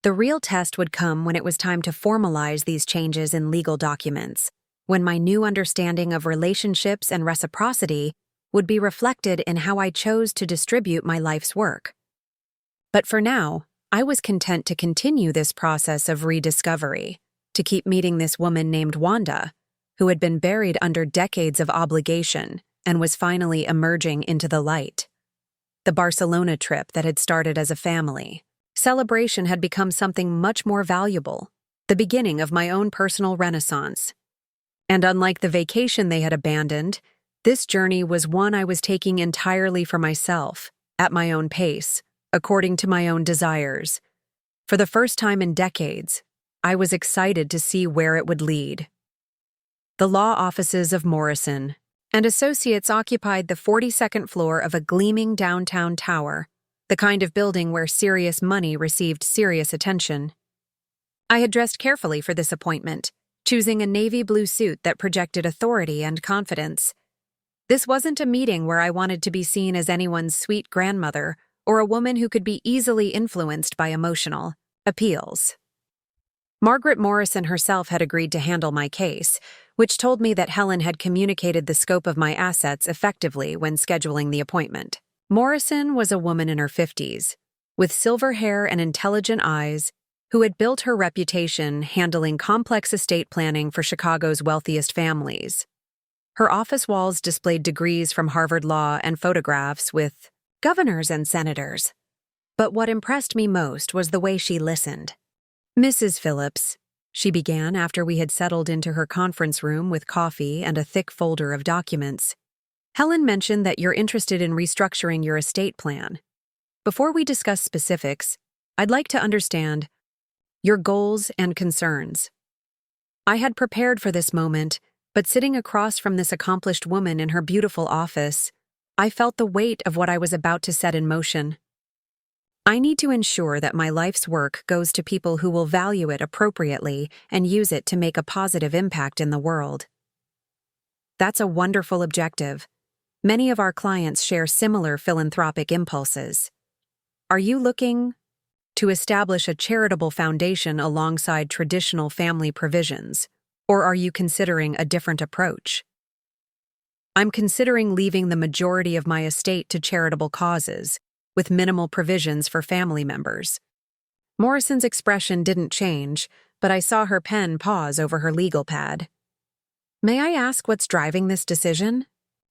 The real test would come when it was time to formalize these changes in legal documents, when my new understanding of relationships and reciprocity would be reflected in how I chose to distribute my life's work. But for now, I was content to continue this process of rediscovery, to keep meeting this woman named Wanda, who had been buried under decades of obligation and was finally emerging into the light. The Barcelona trip that had started as a family celebration had become something much more valuable, the beginning of my own personal renaissance. And unlike the vacation they had abandoned, this journey was one I was taking entirely for myself, at my own pace, according to my own desires. For the first time in decades, I was excited to see where it would lead. The law offices of Morrison and Associates occupied the 42nd floor of a gleaming downtown tower, the kind of building where serious money received serious attention. I had dressed carefully for this appointment, choosing a navy blue suit that projected authority and confidence. This wasn't a meeting where I wanted to be seen as anyone's sweet grandmother or a woman who could be easily influenced by emotional appeals. Margaret Morrison herself had agreed to handle my case, which told me that Helen had communicated the scope of my assets effectively when scheduling the appointment. Morrison was a woman in her 50s, with silver hair and intelligent eyes, who had built her reputation handling complex estate planning for Chicago's wealthiest families. Her office walls displayed degrees from Harvard Law and photographs with governors and senators. But what impressed me most was the way she listened. "Mrs. Phillips," she began after we had settled into her conference room with coffee and a thick folder of documents. "Helen mentioned that you're interested in restructuring your estate plan. Before we discuss specifics, I'd like to understand your goals and concerns." I had prepared for this moment, but sitting across from this accomplished woman in her beautiful office, I felt the weight of what I was about to set in motion. I need to ensure that my life's work goes to people who will value it appropriately and use it to make a positive impact in the world. That's a wonderful objective. Many of our clients share similar philanthropic impulses. Are you looking to establish a charitable foundation alongside traditional family provisions, or are you considering a different approach? I'm considering leaving the majority of my estate to charitable causes, with minimal provisions for family members. Morrison's expression didn't change, but I saw her pen pause over her legal pad. "May I ask what's driving this decision?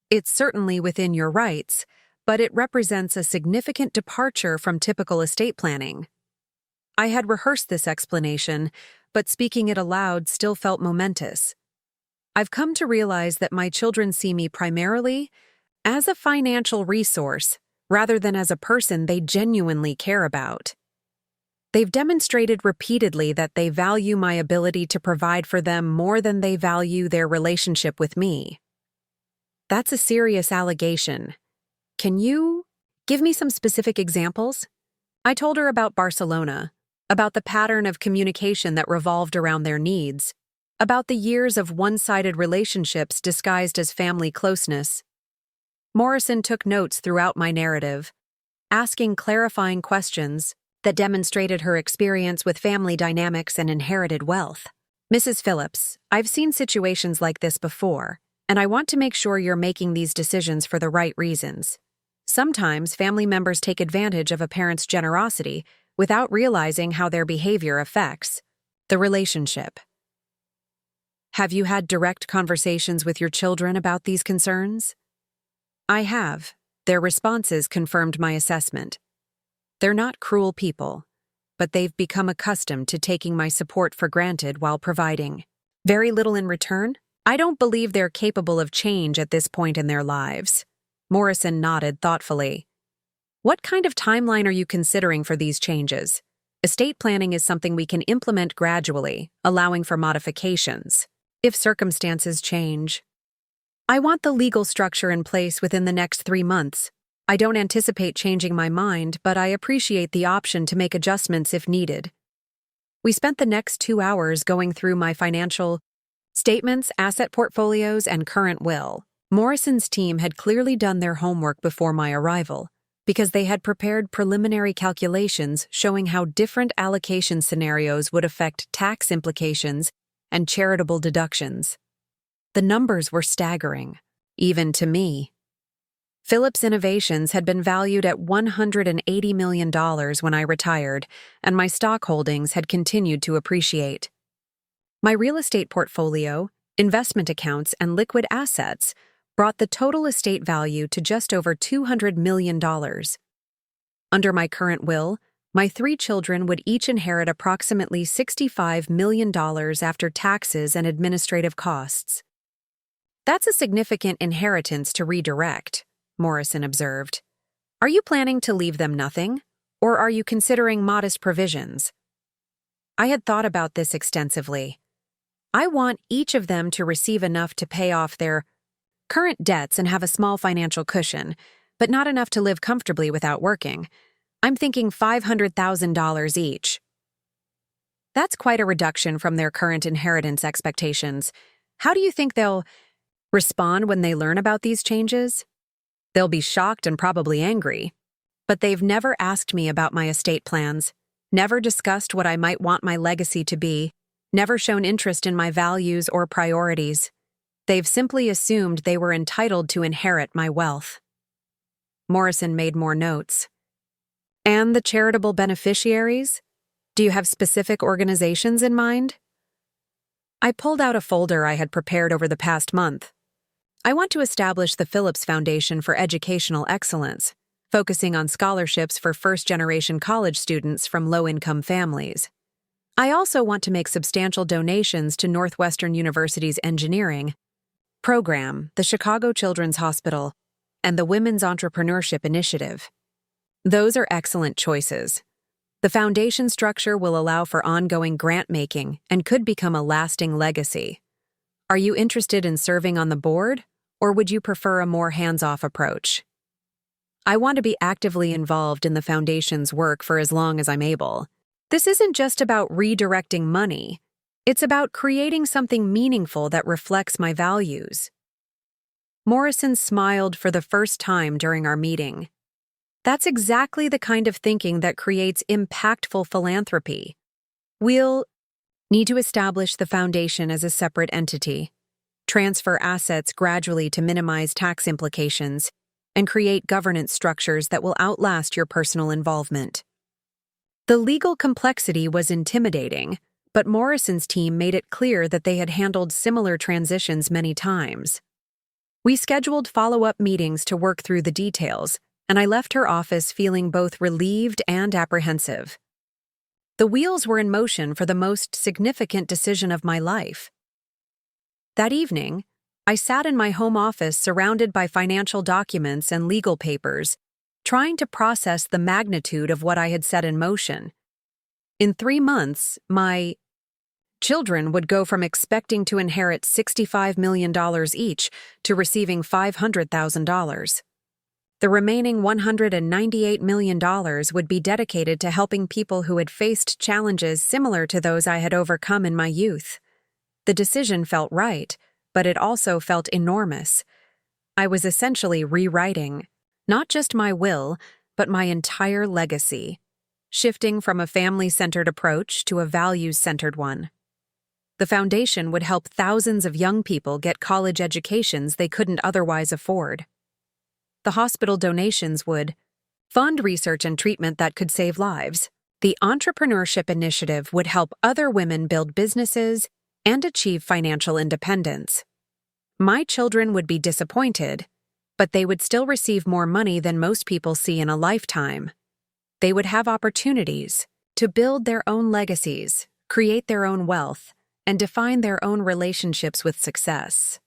It's certainly within your rights, but it represents a significant departure from typical estate planning." I had rehearsed this explanation, but speaking it aloud still felt momentous. I've come to realize that my children see me primarily as a financial resource rather than as a person they genuinely care about. They've demonstrated repeatedly that they value my ability to provide for them more than they value their relationship with me. That's a serious allegation. Can you give me some specific examples? I told her about Barcelona, about the pattern of communication that revolved around their needs, about the years of one-sided relationships disguised as family closeness. Morrison took notes throughout my narrative, asking clarifying questions that demonstrated her experience with family dynamics and inherited wealth. Mrs. Phillips, I've seen situations like this before, and I want to make sure you're making these decisions for the right reasons. Sometimes family members take advantage of a parent's generosity without realizing how their behavior affects the relationship. Have you had direct conversations with your children about these concerns? I have. Their responses confirmed my assessment. They're not cruel people, but they've become accustomed to taking my support for granted while providing very little in return. I don't believe they're capable of change at this point in their lives. Morrison nodded thoughtfully. What kind of timeline are you considering for these changes? Estate planning is something we can implement gradually, allowing for modifications if circumstances change. I want the legal structure in place within the next 3 months. I don't anticipate changing my mind, but I appreciate the option to make adjustments if needed. We spent the next 2 hours going through my financial statements, asset portfolios, and current will. Morrison's team had clearly done their homework before my arrival, because they had prepared preliminary calculations showing how different allocation scenarios would affect tax implications and charitable deductions. The numbers were staggering, even to me. Phillips Innovations had been valued at $180 million when I retired, and my stock holdings had continued to appreciate. My real estate portfolio, investment accounts, and liquid assets brought the total estate value to just over $200 million. Under my current will, my 3 children would each inherit approximately $65 million after taxes and administrative costs. That's a significant inheritance to redirect, Morrison observed. Are you planning to leave them nothing, or are you considering modest provisions? I had thought about this extensively. I want each of them to receive enough to pay off their current debts and have a small financial cushion, but not enough to live comfortably without working. I'm thinking $500,000 each. That's quite a reduction from their current inheritance expectations. How do you think they'll respond when they learn about these changes? They'll be shocked and probably angry. But they've never asked me about my estate plans, never discussed what I might want my legacy to be, never shown interest in my values or priorities. They've simply assumed they were entitled to inherit my wealth. Morrison made more notes. And the charitable beneficiaries? Do you have specific organizations in mind? I pulled out a folder I had prepared over the past month. I want to establish the Phillips Foundation for Educational Excellence, focusing on scholarships for first-generation college students from low-income families. I also want to make substantial donations to Northwestern University's engineering program, the Chicago Children's Hospital, and the Women's Entrepreneurship Initiative. Those are excellent choices. The foundation structure will allow for ongoing grant-making and could become a lasting legacy. Are you interested in serving on the board, or would you prefer a more hands-off approach? I want to be actively involved in the foundation's work for as long as I'm able. This isn't just about redirecting money. It's about creating something meaningful that reflects my values. Morrison smiled for the first time during our meeting. That's exactly the kind of thinking that creates impactful philanthropy. We'll need to establish the foundation as a separate entity, transfer assets gradually to minimize tax implications, and create governance structures that will outlast your personal involvement. The legal complexity was intimidating, but Morrison's team made it clear that they had handled similar transitions many times. We scheduled follow-up meetings to work through the details, and I left her office feeling both relieved and apprehensive. The wheels were in motion for the most significant decision of my life. That evening, I sat in my home office surrounded by financial documents and legal papers, trying to process the magnitude of what I had set in motion. In 3 months, my children would go from expecting to inherit $65 million each to receiving $500,000. The remaining $198 million would be dedicated to helping people who had faced challenges similar to those I had overcome in my youth. The decision felt right, but it also felt enormous. I was essentially rewriting, not just my will, but my entire legacy, shifting from a family-centered approach to a values-centered one. The foundation would help thousands of young people get college educations they couldn't otherwise afford. The hospital donations would fund research and treatment that could save lives. The entrepreneurship initiative would help other women build businesses and achieve financial independence. My children would be disappointed, but they would still receive more money than most people see in a lifetime. They would have opportunities to build their own legacies, create their own wealth, and define their own relationships with success.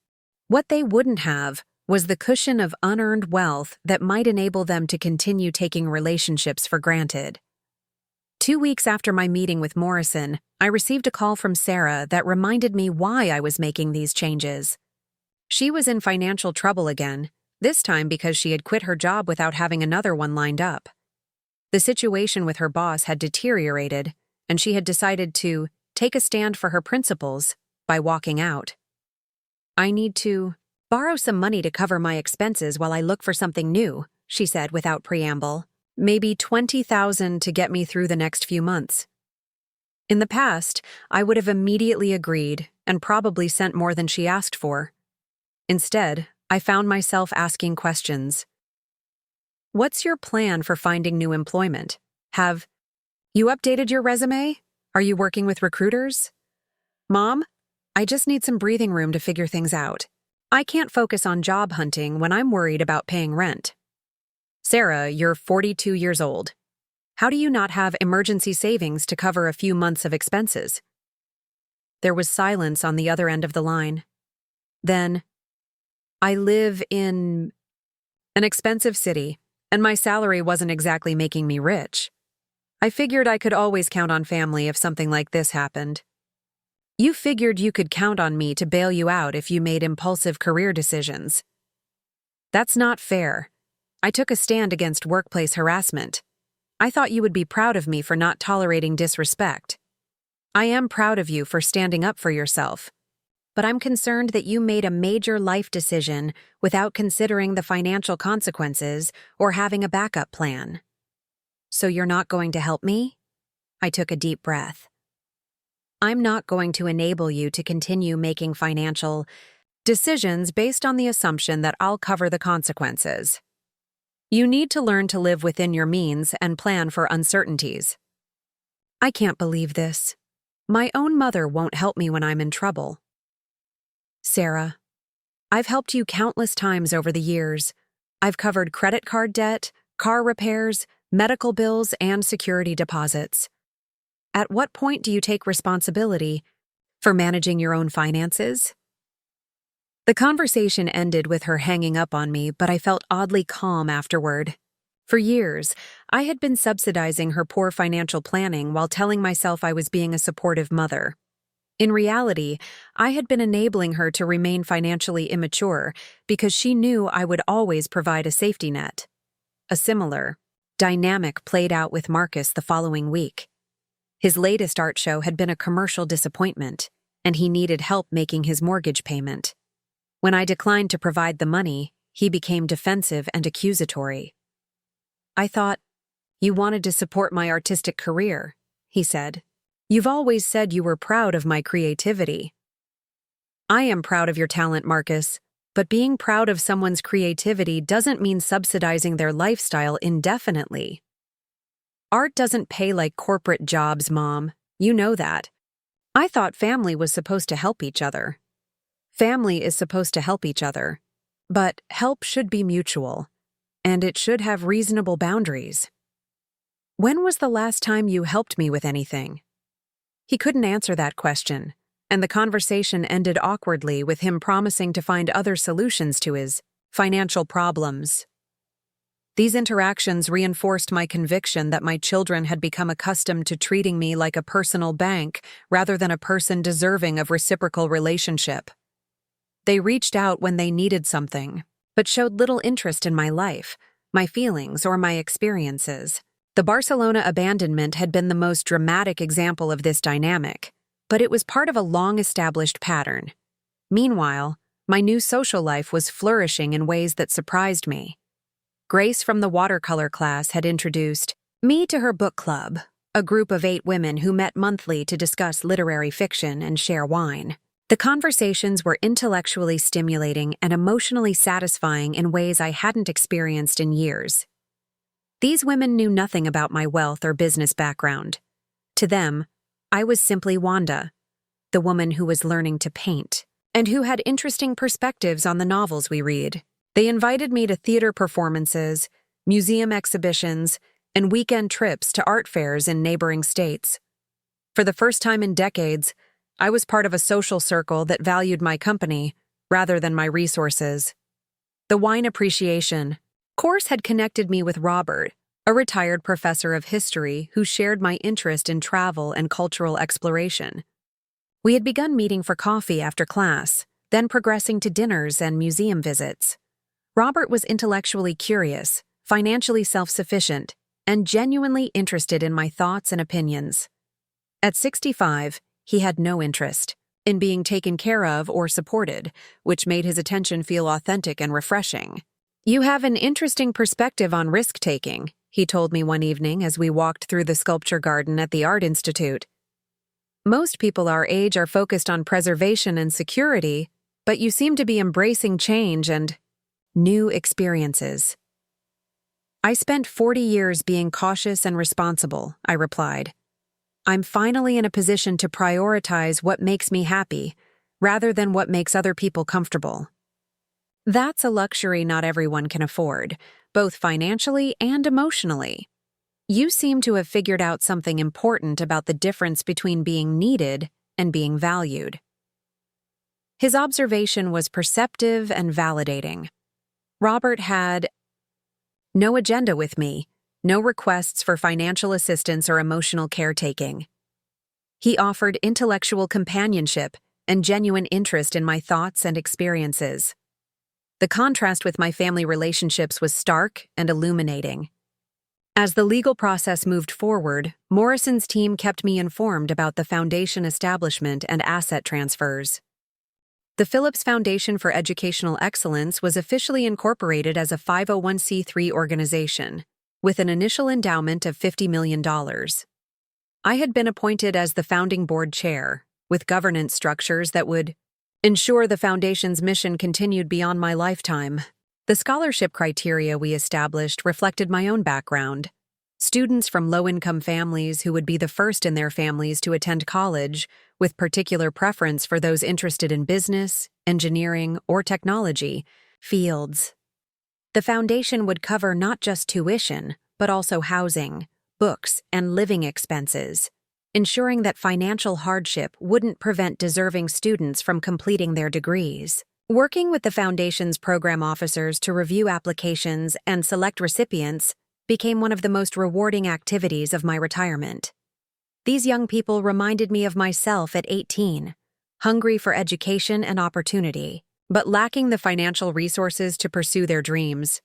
What they wouldn't have was the cushion of unearned wealth that might enable them to continue taking relationships for granted. 2 weeks after my meeting with Morrison, I received a call from Sarah that reminded me why I was making these changes. She was in financial trouble again, this time because she had quit her job without having another one lined up. The situation with her boss had deteriorated, and she had decided to take a stand for her principles by walking out. "I need to borrow some money to cover my expenses while I look for something new," she said without preamble. "Maybe $20,000 to get me through the next few months." In the past, I would have immediately agreed and probably sent more than she asked for. Instead, I found myself asking questions. "What's your plan for finding new employment? Have you updated your resume? Are you working with recruiters?" "Mom, I just need some breathing room to figure things out. I can't focus on job hunting when I'm worried about paying rent." "Sarah, you're 42 years old. How do you not have emergency savings to cover a few months of expenses?" There was silence on the other end of the line. Then, "I live in an expensive city, and my salary wasn't exactly making me rich. I figured I could always count on family if something like this happened." "You figured you could count on me to bail you out if you made impulsive career decisions." "That's not fair. I took a stand against workplace harassment. I thought you would be proud of me for not tolerating disrespect." "I am proud of you for standing up for yourself. But I'm concerned that you made a major life decision without considering the financial consequences or having a backup plan." "So you're not going to help me?" I took a deep breath. "I'm not going to enable you to continue making financial decisions based on the assumption that I'll cover the consequences. You need to learn to live within your means and plan for uncertainties." "I can't believe this. My own mother won't help me when I'm in trouble." "Sarah, I've helped you countless times over the years. I've covered credit card debt, car repairs, medical bills, and security deposits. At what point do you take responsibility for managing your own finances?" The conversation ended with her hanging up on me, but I felt oddly calm afterward. For years, I had been subsidizing her poor financial planning while telling myself I was being a supportive mother. In reality, I had been enabling her to remain financially immature because she knew I would always provide a safety net. A similar dynamic played out with Marcus the following week. His latest art show had been a commercial disappointment, and he needed help making his mortgage payment. When I declined to provide the money, he became defensive and accusatory. "I thought you wanted to support my artistic career," he said. "You've always said you were proud of my creativity." "I am proud of your talent, Marcus, but being proud of someone's creativity doesn't mean subsidizing their lifestyle indefinitely." "Art doesn't pay like corporate jobs, Mom. You know that. I thought family was supposed to help each other." "Family is supposed to help each other, but help should be mutual, and it should have reasonable boundaries." "When was the last time you helped me with anything?" He couldn't answer that question, and the conversation ended awkwardly with him promising to find other solutions to his financial problems. These interactions reinforced my conviction that my children had become accustomed to treating me like a personal bank rather than a person deserving of reciprocal relationship. They reached out when they needed something, but showed little interest in my life, my feelings, or my experiences. The Barcelona abandonment had been the most dramatic example of this dynamic, but it was part of a long-established pattern. Meanwhile, my new social life was flourishing in ways that surprised me. Grace from the watercolor class had introduced me to her book club, a group of 8 women who met monthly to discuss literary fiction and share wine. The conversations were intellectually stimulating and emotionally satisfying in ways I hadn't experienced in years. These women knew nothing about my wealth or business background. To them, I was simply Wanda, the woman who was learning to paint, and who had interesting perspectives on the novels we read. They invited me to theater performances, museum exhibitions, and weekend trips to art fairs in neighboring states. For the first time in decades, I was part of a social circle that valued my company rather than my resources. The wine appreciation course had connected me with Robert, a retired professor of history who shared my interest in travel and cultural exploration. We had begun meeting for coffee after class, then progressing to dinners and museum visits. Robert was intellectually curious, financially self-sufficient, and genuinely interested in my thoughts and opinions. At 65, he had no interest in being taken care of or supported, which made his attention feel authentic and refreshing. "You have an interesting perspective on risk-taking," he told me one evening as we walked through the sculpture garden at the Art Institute. "Most people our age are focused on preservation and security, but you seem to be embracing change and new experiences." "I spent 40 years being cautious and responsible," I replied. "I'm finally in a position to prioritize what makes me happy, rather than what makes other people comfortable." That's a luxury not everyone can afford, both financially and emotionally. You seem to have figured out something important about the difference between being needed and being valued. His observation was perceptive and validating. Robert had no agenda with me, no requests for financial assistance or emotional caretaking. He offered intellectual companionship and genuine interest in my thoughts and experiences. The contrast with my family relationships was stark and illuminating. As the legal process moved forward, Morrison's team kept me informed about the foundation establishment and asset transfers. The Phillips Foundation for Educational Excellence was officially incorporated as a 501c3 organization, with an initial endowment of $50 million. I had been appointed as the founding board chair, with governance structures that would ensure the foundation's mission continued beyond my lifetime. The scholarship criteria we established reflected my own background. Students from low-income families who would be the first in their families to attend college, with particular preference for those interested in business, engineering, or technology fields. The foundation would cover not just tuition, but also housing, books, and living expenses, ensuring that financial hardship wouldn't prevent deserving students from completing their degrees. Working with the Foundation's program officers to review applications and select recipients became one of the most rewarding activities of my retirement. These young people reminded me of myself at 18, hungry for education and opportunity, but lacking the financial resources to pursue their dreams.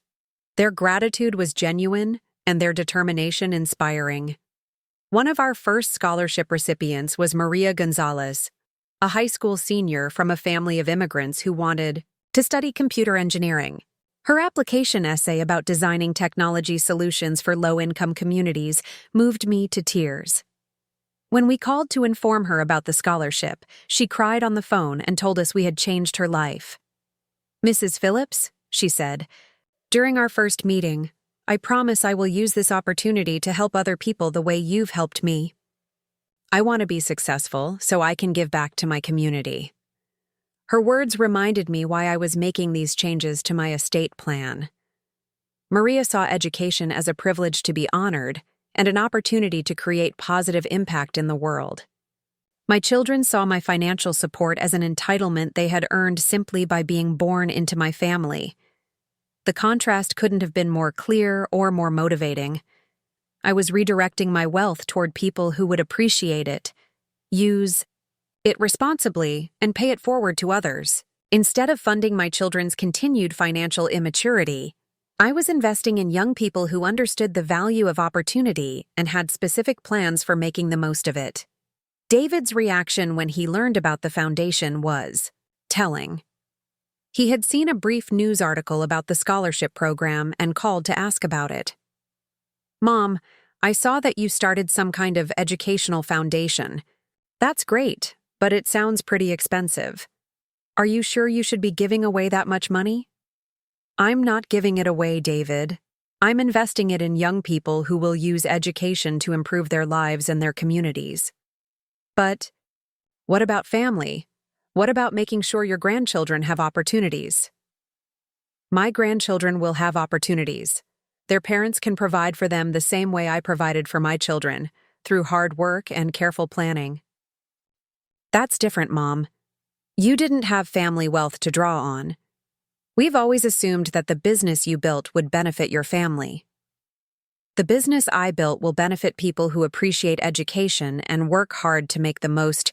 Their gratitude was genuine and their determination inspiring. One of our first scholarship recipients was Maria Gonzalez, a high school senior from a family of immigrants who wanted to study computer engineering. Her application essay about designing technology solutions for low-income communities moved me to tears. When we called to inform her about the scholarship, she cried on the phone and told us we had changed her life. "Mrs. Phillips," she said, "during our first meeting, I promise I will use this opportunity to help other people the way you've helped me. I want to be successful so I can give back to my community." Her words reminded me why I was making these changes to my estate plan. Maria saw education as a privilege to be honored and an opportunity to create positive impact in the world. My children saw my financial support as an entitlement they had earned simply by being born into my family. The contrast couldn't have been more clear or more motivating. I was redirecting my wealth toward people who would appreciate it, use it responsibly, and pay it forward to others. Instead of funding my children's continued financial immaturity, I was investing in young people who understood the value of opportunity and had specific plans for making the most of it. David's reaction when he learned about the foundation was telling. He had seen a brief news article about the scholarship program and called to ask about it. "Mom, I saw that you started some kind of educational foundation. That's great, but it sounds pretty expensive. Are you sure you should be giving away that much money?" "I'm not giving it away, David. I'm investing it in young people who will use education to improve their lives and their communities." "But what about family? What about making sure your grandchildren have opportunities?" "My grandchildren will have opportunities. Their parents can provide for them the same way I provided for my children, through hard work and careful planning." "That's different, Mom. You didn't have family wealth to draw on. We've always assumed that the business you built would benefit your family." "The business I built will benefit people who appreciate education and work hard to make the most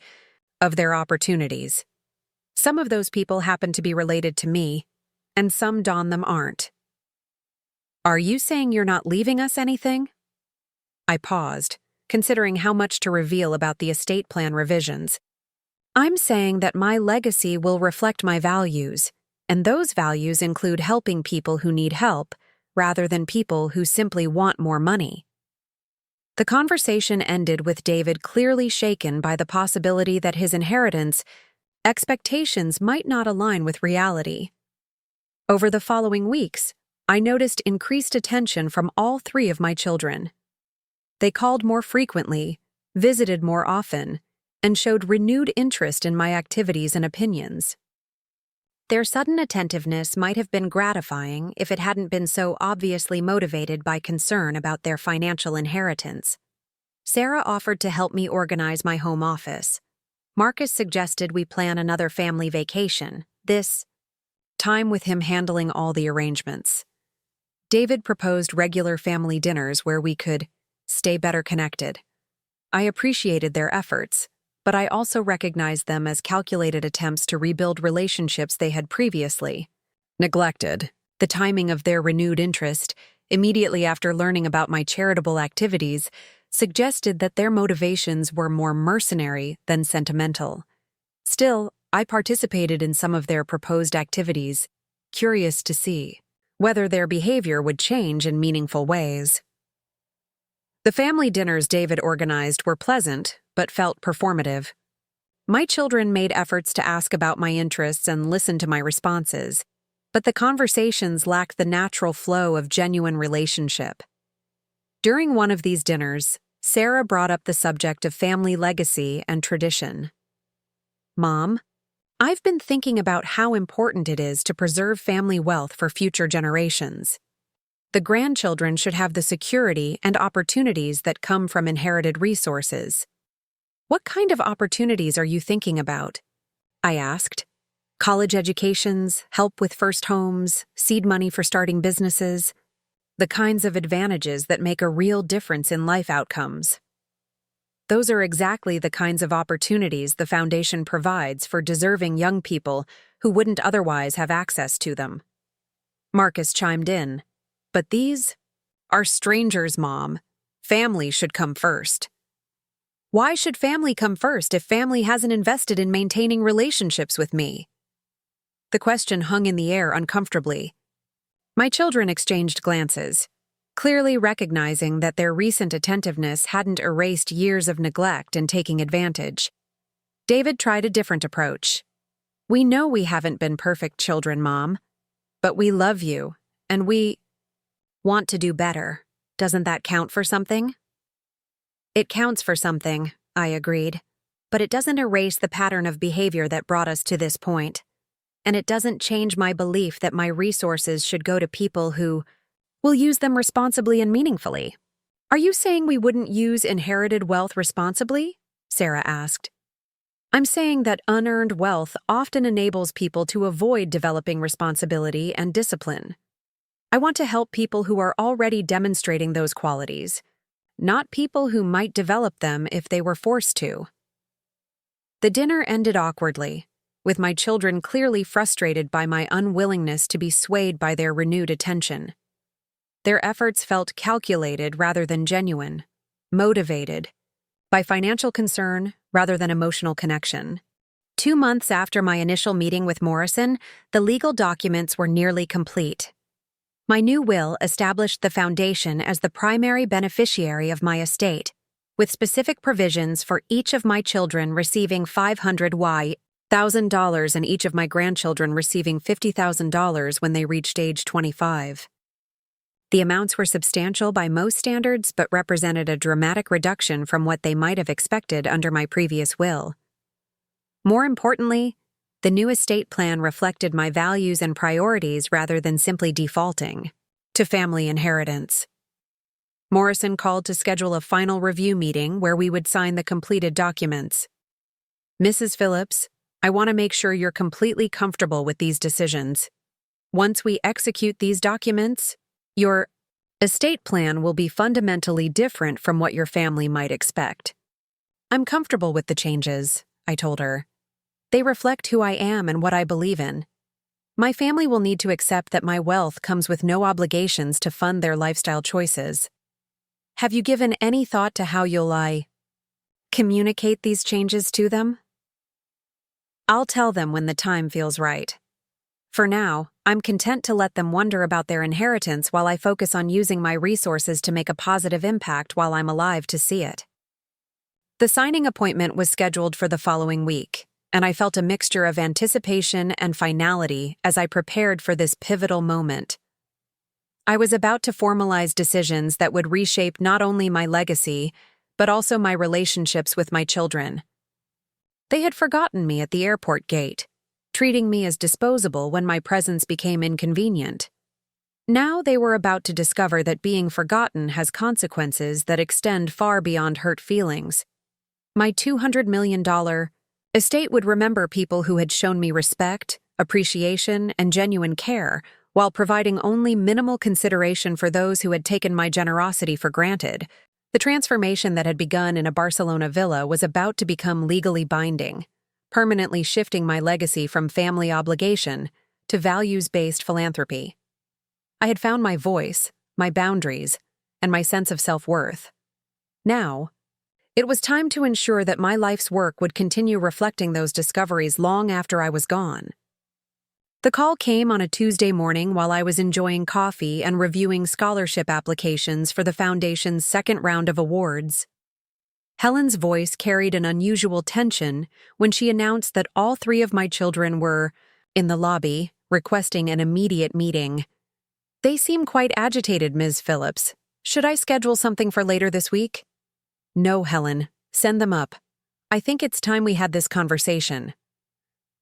of their opportunities. Some of those people happen to be related to me, and some don them aren't." "Are you saying you're not leaving us anything?" I paused, considering how much to reveal about the estate plan revisions. "I'm saying that my legacy will reflect my values, and those values include helping people who need help, rather than people who simply want more money." The conversation ended with David clearly shaken by the possibility that his inheritance expectations might not align with reality. Over the following weeks, I noticed increased attention from all three of my children. They called more frequently, visited more often, and showed renewed interest in my activities and opinions. Their sudden attentiveness might have been gratifying if it hadn't been so obviously motivated by concern about their financial inheritance. Sarah offered to help me organize my home office. Marcus suggested we plan another family vacation, this time with him handling all the arrangements. David proposed regular family dinners where we could stay better connected. I appreciated their efforts, but I also recognized them as calculated attempts to rebuild relationships they had previously neglected. The timing of their renewed interest, immediately after learning about my charitable activities, suggested that their motivations were more mercenary than sentimental. Still, I participated in some of their proposed activities, curious to see whether their behavior would change in meaningful ways. The family dinners David organized were pleasant, but felt performative. My children made efforts to ask about my interests and listen to my responses, but the conversations lacked the natural flow of genuine relationship. During one of these dinners, Sarah brought up the subject of family legacy and tradition. "Mom, I've been thinking about how important it is to preserve family wealth for future generations. The grandchildren should have the security and opportunities that come from inherited resources. What kind of opportunities are you thinking about?" I asked. "College educations, help with first homes, seed money for starting businesses, the kinds of advantages that make a real difference in life outcomes." "Those are exactly the kinds of opportunities the foundation provides for deserving young people who wouldn't otherwise have access to them." Marcus chimed in. "But these are strangers, Mom. Family should come first." "Why should family come first if family hasn't invested in maintaining relationships with me?" The question hung in the air uncomfortably. My children exchanged glances, clearly recognizing that their recent attentiveness hadn't erased years of neglect and taking advantage. David tried a different approach. "We know we haven't been perfect children, Mom, but we love you, and we want to do better. Doesn't that count for something?" "It counts for something," I agreed, "but it doesn't erase the pattern of behavior that brought us to this point. And it doesn't change my belief that my resources should go to people who will use them responsibly and meaningfully." "Are you saying we wouldn't use inherited wealth responsibly?" Sarah asked. "I'm saying that unearned wealth often enables people to avoid developing responsibility and discipline. I want to help people who are already demonstrating those qualities, not people who might develop them if they were forced to. The dinner ended awkwardly, with my children clearly frustrated by my unwillingness to be swayed by their renewed attention. Their efforts felt calculated rather than genuine, motivated by financial concern rather than emotional connection. 2 months after my initial meeting with Morrison, the legal documents were nearly complete. My new will established the foundation as the primary beneficiary of my estate, with specific provisions for each of my children receiving $500,000 and each of my grandchildren receiving $50,000 when they reached age 25. The amounts were substantial by most standards but represented a dramatic reduction from what they might have expected under my previous will. More importantly, the new estate plan reflected my values and priorities rather than simply defaulting to family inheritance. Morrison called to schedule a final review meeting where we would sign the completed documents. Mrs. Phillips, I want to make sure you're completely comfortable with these decisions. Once we execute these documents, your estate plan will be fundamentally different from what your family might expect. I'm comfortable with the changes, I told her. They reflect who I am and what I believe in. My family will need to accept that my wealth comes with no obligations to fund their lifestyle choices. Have you given any thought to how you'll communicate these changes to them? I'll tell them when the time feels right. For now, I'm content to let them wonder about their inheritance while I focus on using my resources to make a positive impact while I'm alive to see it. The signing appointment was scheduled for the following week, and I felt a mixture of anticipation and finality as I prepared for this pivotal moment. I was about to formalize decisions that would reshape not only my legacy, but also my relationships with my children. They had forgotten me at the airport gate, treating me as disposable when my presence became inconvenient. Now they were about to discover that being forgotten has consequences that extend far beyond hurt feelings. My $200 million estate would remember people who had shown me respect, appreciation, and genuine care, while providing only minimal consideration for those who had taken my generosity for granted. The transformation that had begun in a Barcelona villa was about to become legally binding, permanently shifting my legacy from family obligation to values-based philanthropy. I had found my voice, my boundaries, and my sense of self-worth. Now, it was time to ensure that my life's work would continue reflecting those discoveries long after I was gone. The call came on a Tuesday morning while I was enjoying coffee and reviewing scholarship applications for the Foundation's second round of awards. Helen's voice carried an unusual tension when she announced that all 3 of my children were in the lobby, requesting an immediate meeting. They seem quite agitated, Ms. Phillips. Should I schedule something for later this week? No, Helen. Send them up. I think it's time we had this conversation.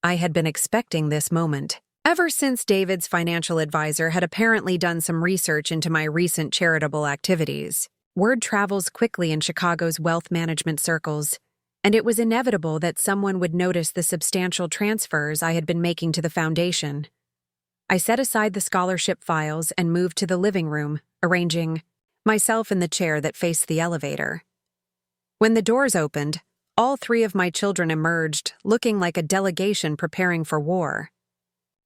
I had been expecting this moment. Ever since David's financial advisor had apparently done some research into my recent charitable activities, word travels quickly in Chicago's wealth management circles, and it was inevitable that someone would notice the substantial transfers I had been making to the foundation. I set aside the scholarship files and moved to the living room, arranging myself in the chair that faced the elevator. When the doors opened, all 3 of my children emerged, looking like a delegation preparing for war.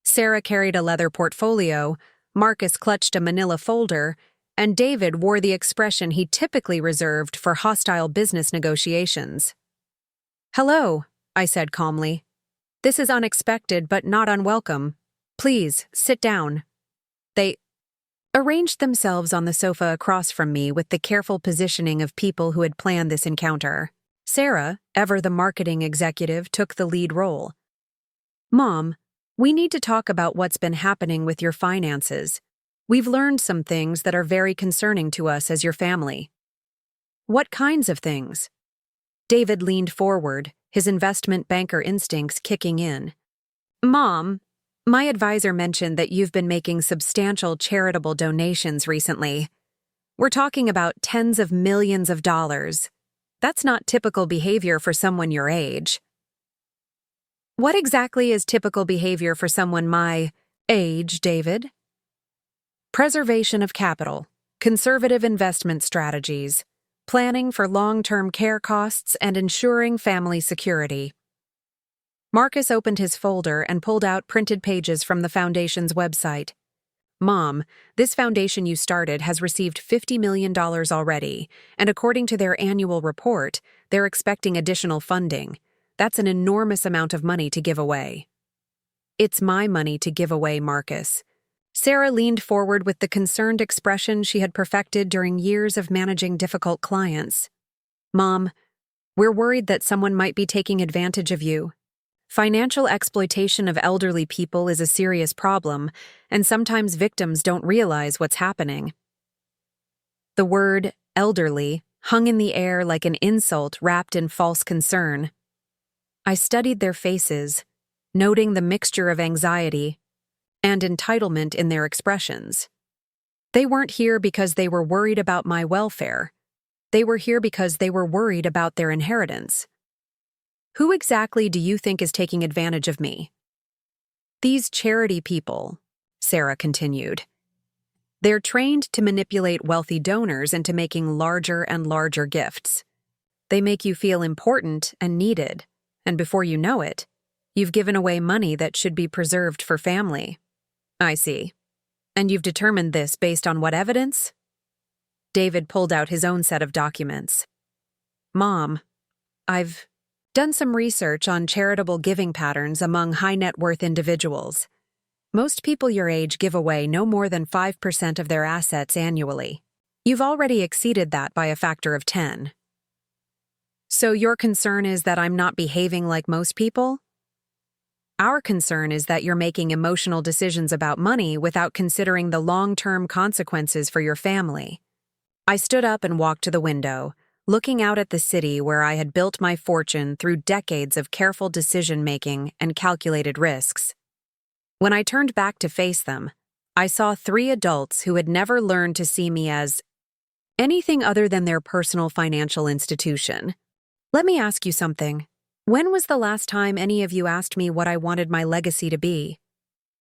Sarah carried a leather portfolio, Marcus clutched a manila folder, and David wore the expression he typically reserved for hostile business negotiations. "Hello," I said calmly. "This is unexpected but not unwelcome. Please, sit down." They arranged themselves on the sofa across from me with the careful positioning of people who had planned this encounter. Sarah, ever the marketing executive, took the lead role. "Mom, we need to talk about what's been happening with your finances. We've learned some things that are very concerning to us as your family." "What kinds of things?" David leaned forward, his investment banker instincts kicking in. "Mom, my advisor mentioned that you've been making substantial charitable donations recently. We're talking about tens of millions of dollars. That's not typical behavior for someone your age." "What exactly is typical behavior for someone my age, David?" Preservation of capital, conservative investment strategies, planning for long-term care costs, and ensuring family security. Marcus opened his folder and pulled out printed pages from the foundation's website. Mom, this foundation you started has received $50 million already, and according to their annual report, they're expecting additional funding. That's an enormous amount of money to give away. It's my money to give away, Marcus. Sarah leaned forward with the concerned expression she had perfected during years of managing difficult clients. Mom, we're worried that someone might be taking advantage of you. Financial exploitation of elderly people is a serious problem, and sometimes victims don't realize what's happening. The word elderly hung in the air like an insult wrapped in false concern. I studied their faces, noting the mixture of anxiety and entitlement in their expressions. They weren't here because they were worried about my welfare. They were here because they were worried about their inheritance. Who exactly do you think is taking advantage of me? These charity people, Sarah continued. They're trained to manipulate wealthy donors into making larger and larger gifts. They make you feel important and needed, and before you know it, you've given away money that should be preserved for family. I see. And you've determined this based on what evidence? David pulled out his own set of documents. Mom, I've done some research on charitable giving patterns among high-net-worth individuals. Most people your age give away no more than 5% of their assets annually. You've already exceeded that by a factor of 10. So your concern is that I'm not behaving like most people? Our concern is that you're making emotional decisions about money without considering the long-term consequences for your family. I stood up and walked to the window, looking out at the city where I had built my fortune through decades of careful decision-making and calculated risks. When I turned back to face them, I saw 3 adults who had never learned to see me as anything other than their personal financial institution. Let me ask you something. When was the last time any of you asked me what I wanted my legacy to be?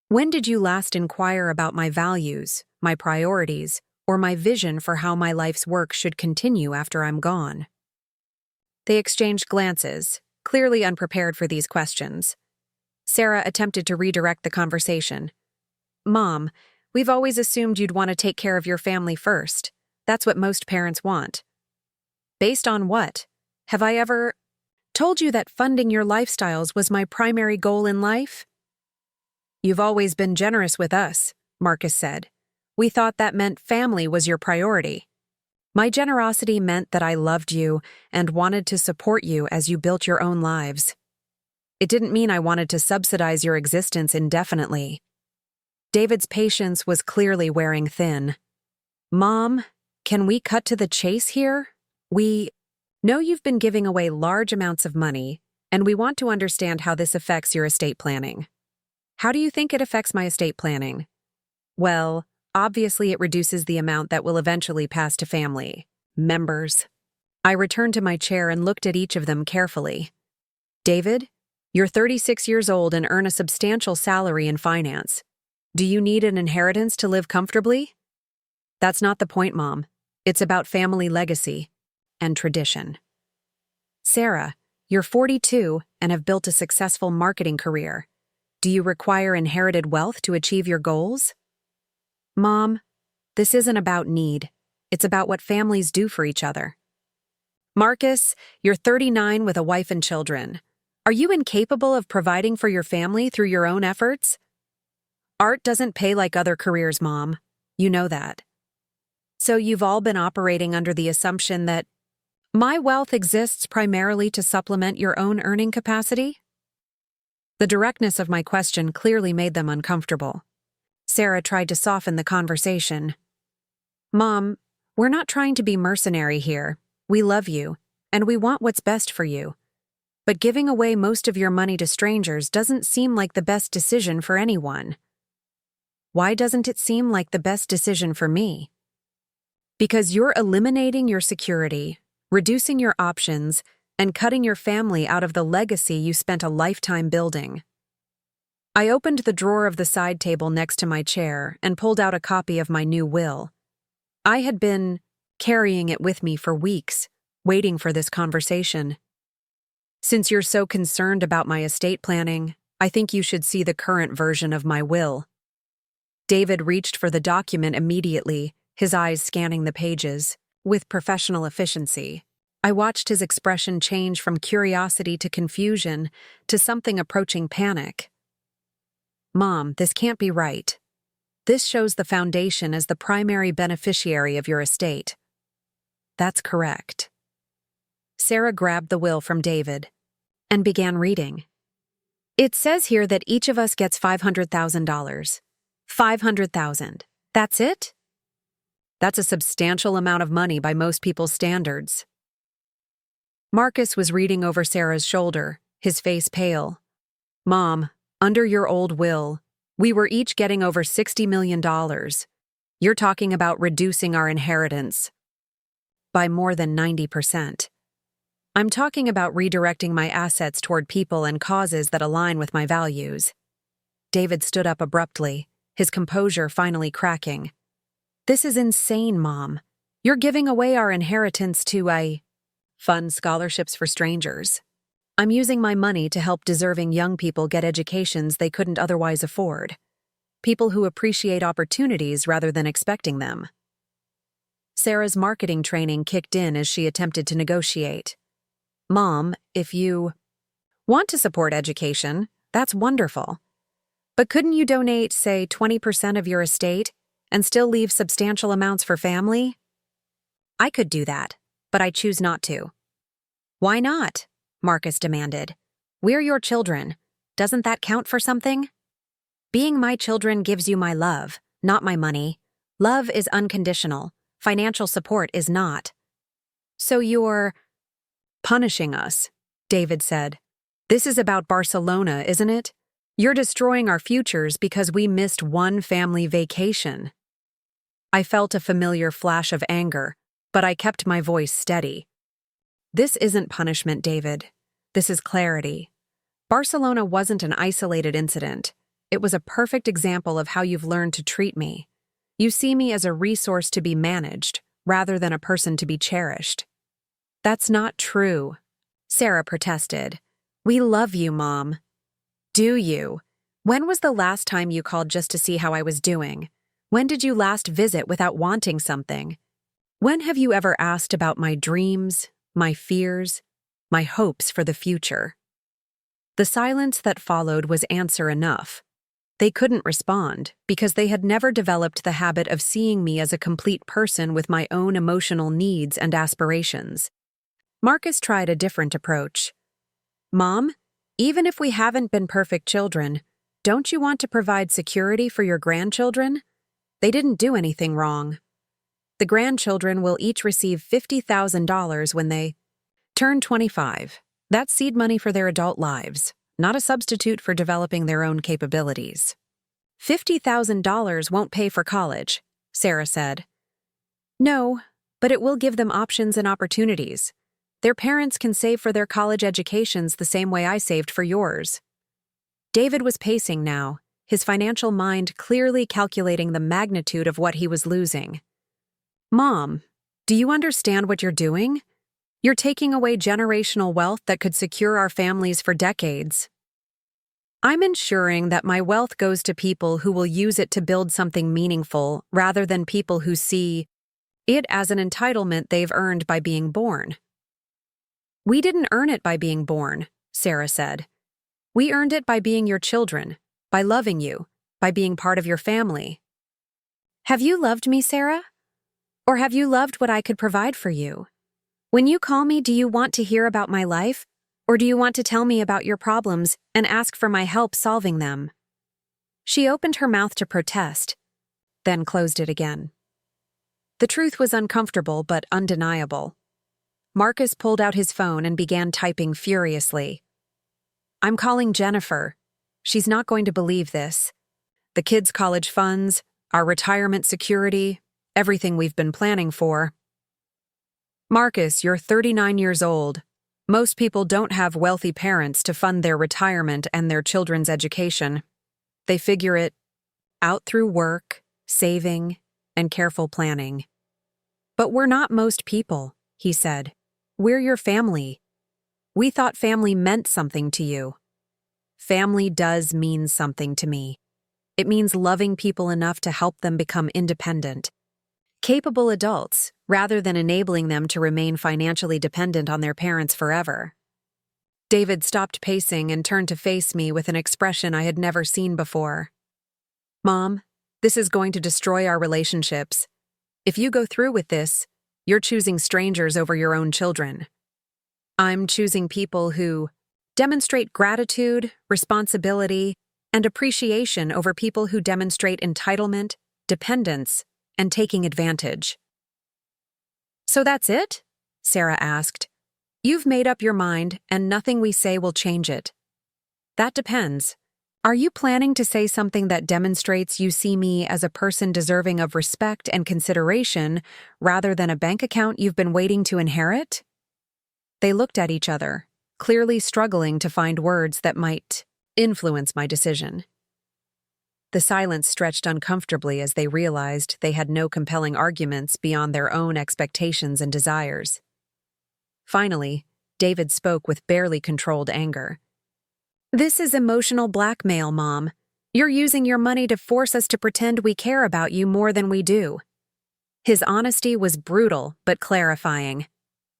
When did you last inquire about my values, my priorities, or my vision for how my life's work should continue after I'm gone? They exchanged glances, clearly unprepared for these questions. Sarah attempted to redirect the conversation. Mom, we've always assumed you'd want to take care of your family first. That's what most parents want. Based on what? Have I ever told you that funding your lifestyles was my primary goal in life? You've always been generous with us, Marcus said. We thought that meant family was your priority. My generosity meant that I loved you and wanted to support you as you built your own lives. It didn't mean I wanted to subsidize your existence indefinitely. David's patience was clearly wearing thin. Mom, can we cut to the chase here? We know you've been giving away large amounts of money, and we want to understand how this affects your estate planning. How do you think it affects my estate planning? Well, obviously it reduces the amount that will eventually pass to family members. I returned to my chair and looked at each of them carefully. David, you're 36 years old and earn a substantial salary in finance. Do you need an inheritance to live comfortably? That's not the point, Mom. It's about family legacy and tradition. Sarah, you're 42 and have built a successful marketing career. Do you require inherited wealth to achieve your goals? Mom, this isn't about need. It's about what families do for each other. Marcus, you're 39 with a wife and children. Are you incapable of providing for your family through your own efforts? Art doesn't pay like other careers, Mom. You know that. So you've all been operating under the assumption that my wealth exists primarily to supplement your own earning capacity? The directness of my question clearly made them uncomfortable. Sarah tried to soften the conversation. Mom, we're not trying to be mercenary here. We love you, and we want what's best for you. But giving away most of your money to strangers doesn't seem like the best decision for anyone. Why doesn't it seem like the best decision for me? Because you're eliminating your security, reducing your options, and cutting your family out of the legacy you spent a lifetime building. I opened the drawer of the side table next to my chair and pulled out a copy of my new will. I had been carrying it with me for weeks, waiting for this conversation. Since you're so concerned about my estate planning, I think you should see the current version of my will. David reached for the document immediately, his eyes scanning the pages. With professional efficiency, I watched his expression change from curiosity to confusion to something approaching panic. Mom, this can't be right. This shows the foundation as the primary beneficiary of your estate. That's correct. Sarah grabbed the will from David and began reading. It says here that each of us gets $500,000. $500,000. That's it? That's a substantial amount of money by most people's standards. Marcus was reading over Sarah's shoulder, his face pale. Mom, under your old will, we were each getting over $60 million. You're talking about reducing our inheritance by more than 90%. I'm talking about redirecting my assets toward people and causes that align with my values. David stood up abruptly, his composure finally cracking. This is insane, Mom. You're giving away our inheritance to fund scholarships for strangers. I'm using my money to help deserving young people get educations they couldn't otherwise afford. People who appreciate opportunities rather than expecting them. Sarah's marketing training kicked in as she attempted to negotiate. Mom, if you want to support education, that's wonderful. But couldn't you donate, say, 20% of your estate and still leave substantial amounts for family? I could do that, but I choose not to. Why not? Marcus demanded. We're your children. Doesn't that count for something? Being my children gives you my love, not my money. Love is unconditional. Financial support is not. So you're punishing us, David said. This is about Barcelona, isn't it? You're destroying our futures because we missed one family vacation. I felt a familiar flash of anger, but I kept my voice steady. This isn't punishment, David. This is clarity. Barcelona wasn't an isolated incident. It was a perfect example of how you've learned to treat me. You see me as a resource to be managed, rather than a person to be cherished. That's not true, Sarah protested. We love you, Mom. Do you? When was the last time you called just to see how I was doing? When did you last visit without wanting something? When have you ever asked about my dreams, my fears, my hopes for the future? The silence that followed was answer enough. They couldn't respond because they had never developed the habit of seeing me as a complete person with my own emotional needs and aspirations. Marcus tried a different approach. Mom, even if we haven't been perfect children, don't you want to provide security for your grandchildren? They didn't do anything wrong. The grandchildren will each receive $50,000 when they turn 25. That's seed money for their adult lives, not a substitute for developing their own capabilities. $50,000 won't pay for college, Sarah said. No, but it will give them options and opportunities. Their parents can save for their college educations the same way I saved for yours. David was pacing now, his financial mind clearly calculating the magnitude of what he was losing. Mom, do you understand what you're doing? You're taking away generational wealth that could secure our families for decades. I'm ensuring that my wealth goes to people who will use it to build something meaningful rather than people who see it as an entitlement they've earned by being born. We didn't earn it by being born, Sarah said. We earned it by being your children, by loving you, by being part of your family. Have you loved me, Sarah? Or have you loved what I could provide for you? When you call me, do you want to hear about my life? Or do you want to tell me about your problems and ask for my help solving them? She opened her mouth to protest, then closed it again. The truth was uncomfortable but undeniable. Marcus pulled out his phone and began typing furiously. I'm calling Jennifer. She's not going to believe this. The kids' college funds, our retirement security, everything we've been planning for. Marcus, you're 39 years old. Most people don't have wealthy parents to fund their retirement and their children's education. They figure it out through work, saving, and careful planning. But we're not most people, he said. We're your family. We thought family meant something to you. Family does mean something to me. It means loving people enough to help them become independent, capable adults, rather than enabling them to remain financially dependent on their parents forever. David stopped pacing and turned to face me with an expression I had never seen before. Mom, this is going to destroy our relationships. If you go through with this, you're choosing strangers over your own children. I'm choosing people who demonstrate gratitude, responsibility, and appreciation over people who demonstrate entitlement, dependence, and taking advantage. So that's it? Sarah asked. You've made up your mind, and nothing we say will change it. That depends. Are you planning to say something that demonstrates you see me as a person deserving of respect and consideration rather than a bank account you've been waiting to inherit? They looked at each other, clearly struggling to find words that might influence my decision. The silence stretched uncomfortably as they realized they had no compelling arguments beyond their own expectations and desires. Finally, David spoke with barely controlled anger. This is emotional blackmail, Mom. You're using your money to force us to pretend we care about you more than we do. His honesty was brutal but clarifying.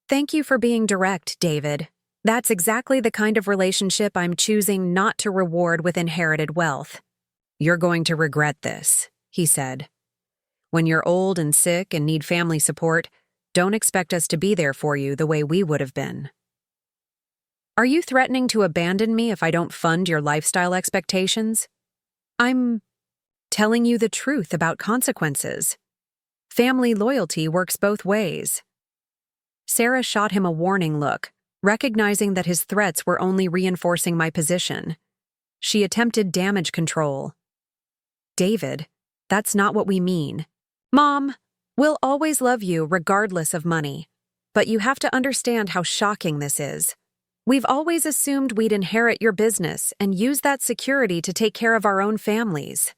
Thank you for being direct, David. That's exactly the kind of relationship I'm choosing not to reward with inherited wealth. You're going to regret this, he said. When you're old and sick and need family support, don't expect us to be there for you the way we would have been. Are you threatening to abandon me if I don't fund your lifestyle expectations? I'm telling you the truth about consequences. Family loyalty works both ways. Sarah shot him a warning look, recognizing that his threats were only reinforcing my position. She attempted damage control. David, that's not what we mean. Mom, we'll always love you regardless of money. But you have to understand how shocking this is. We've always assumed we'd inherit your business and use that security to take care of our own families.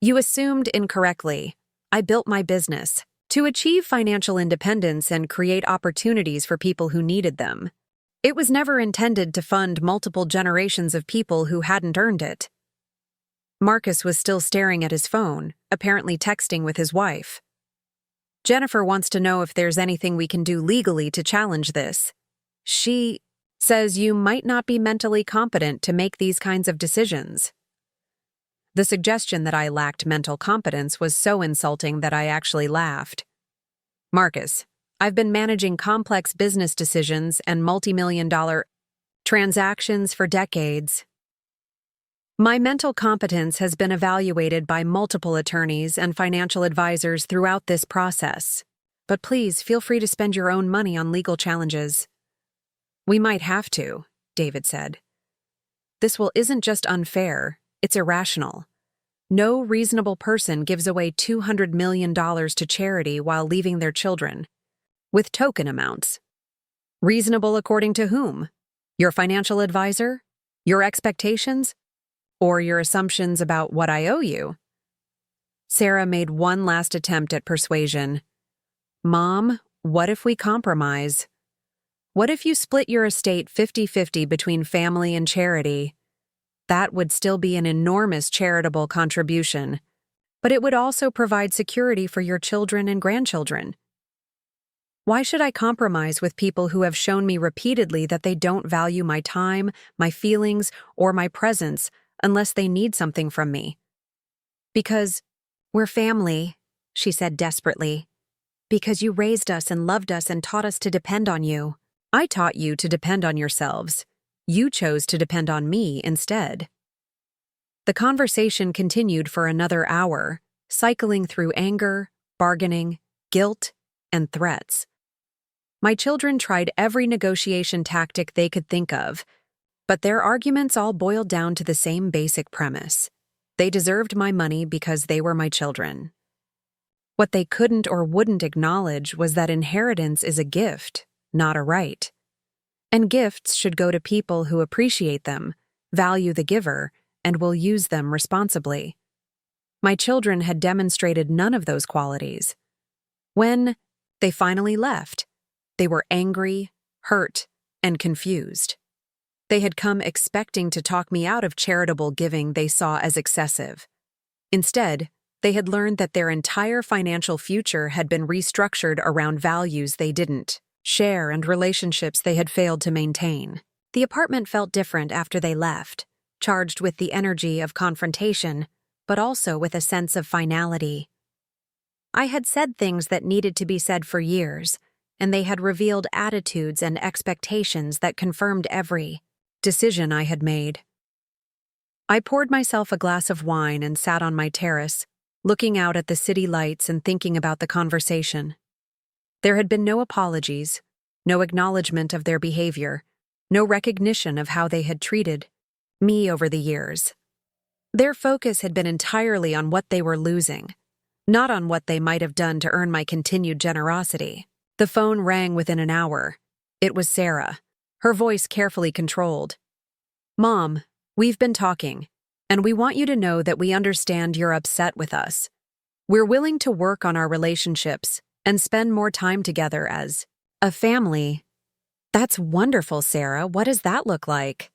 You assumed incorrectly. I built my business to achieve financial independence and create opportunities for people who needed them. It was never intended to fund multiple generations of people who hadn't earned it. Marcus was still staring at his phone, apparently texting with his wife. Jennifer wants to know if there's anything we can do legally to challenge this. She says you might not be mentally competent to make these kinds of decisions. The suggestion that I lacked mental competence was so insulting that I actually laughed. Marcus, I've been managing complex business decisions and multi-million-dollar transactions for decades. My mental competence has been evaluated by multiple attorneys and financial advisors throughout this process. But please feel free to spend your own money on legal challenges. We might have to, David said. This isn't just unfair, it's irrational. No reasonable person gives away $200 million to charity while leaving their children, with token amounts. Reasonable according to whom? Your financial advisor? Your expectations? Or your assumptions about what I owe you? Sarah made one last attempt at persuasion. Mom, what if we compromise? What if you split your estate 50-50 between family and charity? That would still be an enormous charitable contribution, but it would also provide security for your children and grandchildren. Why should I compromise with people who have shown me repeatedly that they don't value my time, my feelings, or my presence unless they need something from me? Because we're family, she said desperately. Because you raised us and loved us and taught us to depend on you. I taught you to depend on yourselves. You chose to depend on me instead. The conversation continued for another hour, cycling through anger, bargaining, guilt, and threats. My children tried every negotiation tactic they could think of, but their arguments all boiled down to the same basic premise. They deserved my money because they were my children. What they couldn't or wouldn't acknowledge was that inheritance is a gift, not a right. And gifts should go to people who appreciate them, value the giver, and will use them responsibly. My children had demonstrated none of those qualities. When they finally left, they were angry, hurt, and confused. They had come expecting to talk me out of charitable giving they saw as excessive. Instead, they had learned that their entire financial future had been restructured around values they didn't share and relationships they had failed to maintain. The apartment felt different after they left, charged with the energy of confrontation, but also with a sense of finality. I had said things that needed to be said for years, and they had revealed attitudes and expectations that confirmed every decision I had made. I poured myself a glass of wine and sat on my terrace, looking out at the city lights and thinking about the conversation. There had been no apologies, no acknowledgement of their behavior, no recognition of how they had treated me over the years. Their focus had been entirely on what they were losing, not on what they might have done to earn my continued generosity. The phone rang within an hour. It was Sarah, her voice carefully controlled. "Mom, we've been talking, and we want you to know that we understand you're upset with us. We're willing to work on our relationships and spend more time together as a family." "That's wonderful, Sarah. What does that look like?"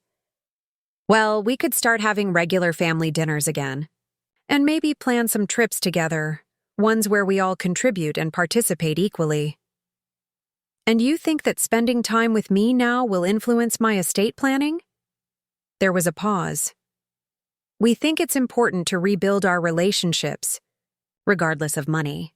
"Well, we could start having regular family dinners again, and maybe plan some trips together, ones where we all contribute and participate equally." "And you think that spending time with me now will influence my estate planning?" There was a pause. "We think it's important to rebuild our relationships, regardless of money.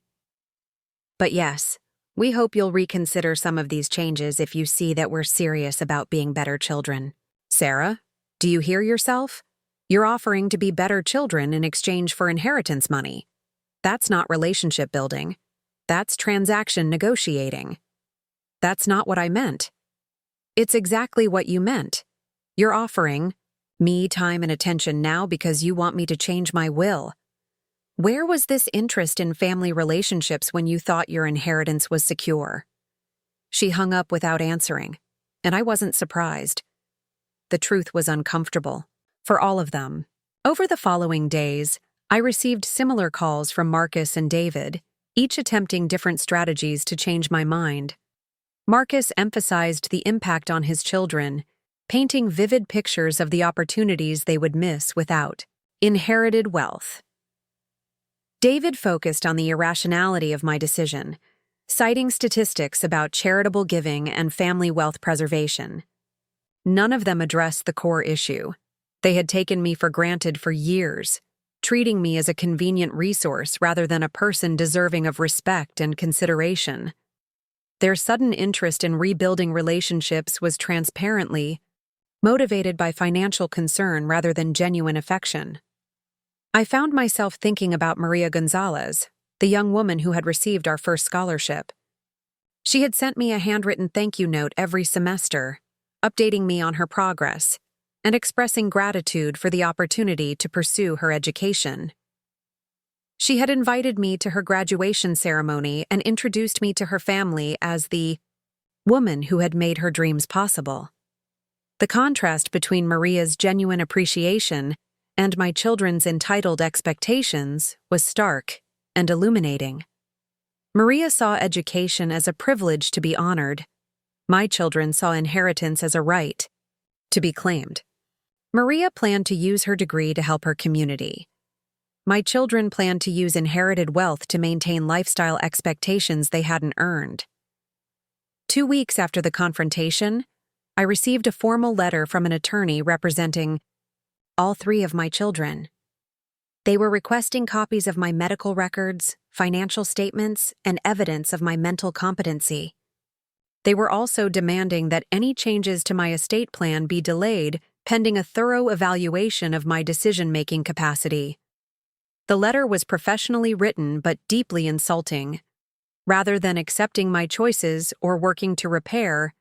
But yes, we hope you'll reconsider some of these changes if you see that we're serious about being better children." "Sarah, do you hear yourself? You're offering to be better children in exchange for inheritance money. That's not relationship building. That's transaction negotiating." "That's not what I meant." "It's exactly what you meant. You're offering me time and attention now because you want me to change my will. Where was this interest in family relationships when you thought your inheritance was secure?" She hung up without answering, and I wasn't surprised. The truth was uncomfortable, for all of them. Over the following days, I received similar calls from Marcus and David, each attempting different strategies to change my mind. Marcus emphasized the impact on his children, painting vivid pictures of the opportunities they would miss without inherited wealth. David focused on the irrationality of my decision, citing statistics about charitable giving and family wealth preservation. None of them addressed the core issue. They had taken me for granted for years, treating me as a convenient resource rather than a person deserving of respect and consideration. Their sudden interest in rebuilding relationships was transparently motivated by financial concern rather than genuine affection. I found myself thinking about Maria Gonzalez, the young woman who had received our first scholarship. She had sent me a handwritten thank you note every semester, updating me on her progress and expressing gratitude for the opportunity to pursue her education. She had invited me to her graduation ceremony and introduced me to her family as the woman who had made her dreams possible. The contrast between Maria's genuine appreciation and my children's entitled expectations was stark and illuminating. Maria saw education as a privilege to be honored. My children saw inheritance as a right to be claimed. Maria planned to use her degree to help her community. My children planned to use inherited wealth to maintain lifestyle expectations they hadn't earned. 2 weeks after the confrontation, I received a formal letter from an attorney representing all 3 of my children. They were requesting copies of my medical records, financial statements, and evidence of my mental competency. They were also demanding that any changes to my estate plan be delayed pending a thorough evaluation of my decision-making capacity. The letter was professionally written but deeply insulting. Rather than accepting my choices or working to repair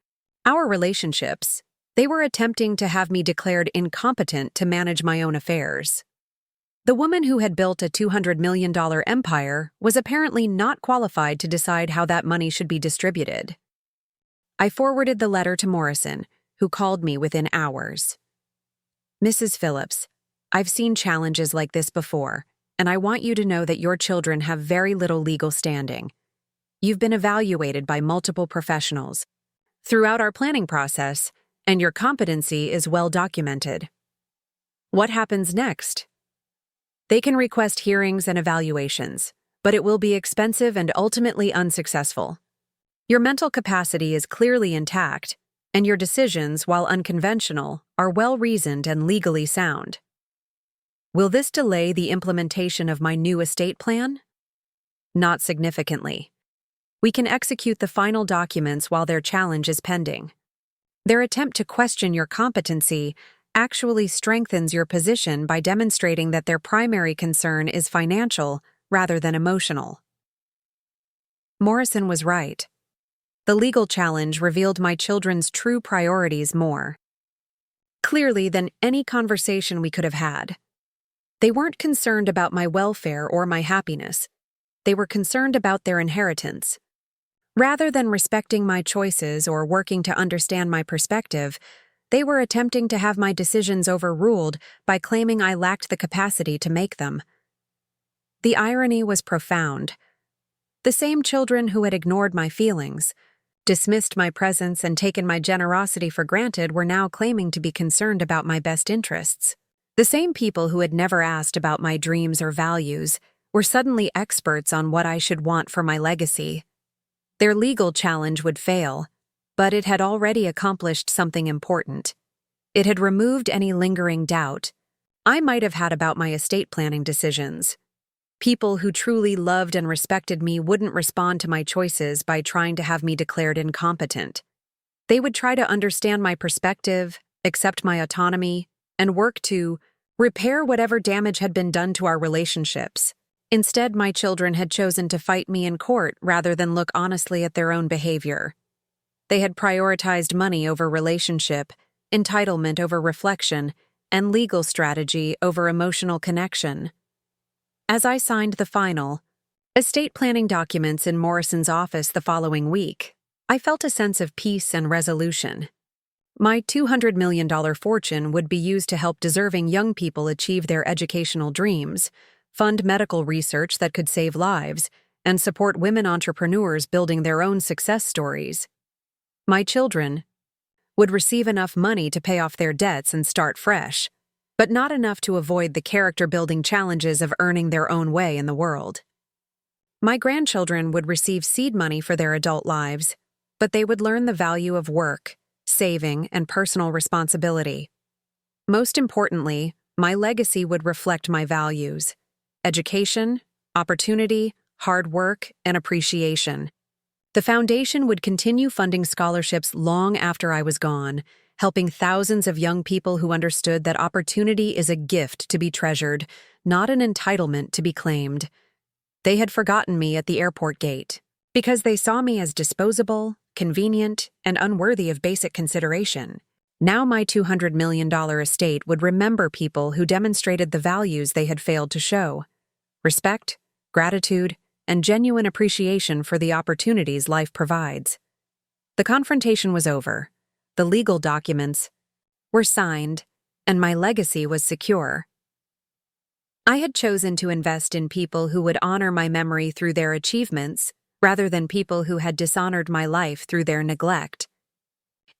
our relationships, they were attempting to have me declared incompetent to manage my own affairs. The woman who had built a $200 million empire was apparently not qualified to decide how that money should be distributed. I forwarded the letter to Morrison, who called me within hours. "Mrs. Phillips, I've seen challenges like this before, and I want you to know that your children have very little legal standing. You've been evaluated by multiple professionals throughout our planning process, and your competency is well documented. What happens next? They can request hearings and evaluations, but it will be expensive and ultimately unsuccessful. Your mental capacity is clearly intact, and your decisions, while unconventional, are well-reasoned and legally sound. Will this delay the implementation of my new estate plan? Not significantly. We can execute the final documents while their challenge is pending. Their attempt to question your competency actually strengthens your position by demonstrating that their primary concern is financial rather than emotional. Morrison was right. The legal challenge revealed my children's true priorities more clearly than any conversation we could have had. They weren't concerned about my welfare or my happiness. They were concerned about their inheritance. Rather than respecting my choices or working to understand my perspective, they were attempting to have my decisions overruled by claiming I lacked the capacity to make them. The irony was profound. The same children who had ignored my feelings, dismissed my presence, and taken my generosity for granted were now claiming to be concerned about my best interests. The same people who had never asked about my dreams or values were suddenly experts on what I should want for my legacy. Their legal challenge would fail, but it had already accomplished something important. It had removed any lingering doubt I might have had about my estate planning decisions. People who truly loved and respected me wouldn't respond to my choices by trying to have me declared incompetent. They would try to understand my perspective, accept my autonomy, and work to repair whatever damage had been done to our relationships. Instead, my children had chosen to fight me in court rather than look honestly at their own behavior. They had prioritized money over relationship, entitlement over reflection, and legal strategy over emotional connection. As I signed the final estate planning documents in Morrison's office the following week, I felt a sense of peace and resolution. My $200 million fortune would be used to help deserving young people achieve their educational dreams, fund medical research that could save lives, and support women entrepreneurs building their own success stories. My children would receive enough money to pay off their debts and start fresh, but not enough to avoid the character-building challenges of earning their own way in the world. My grandchildren would receive seed money for their adult lives, but they would learn the value of work, saving, and personal responsibility. Most importantly, my legacy would reflect my values: education, opportunity, hard work, and appreciation. The foundation would continue funding scholarships long after I was gone, helping thousands of young people who understood that opportunity is a gift to be treasured, not an entitlement to be claimed. They had forgotten me at the airport gate because they saw me as disposable, convenient, and unworthy of basic consideration. Now my $200 million estate would remember people who demonstrated the values they had failed to show: respect, gratitude, and genuine appreciation for the opportunities life provides. The confrontation was over. The legal documents were signed, and my legacy was secure. I had chosen to invest in people who would honor my memory through their achievements, rather than people who had dishonored my life through their neglect.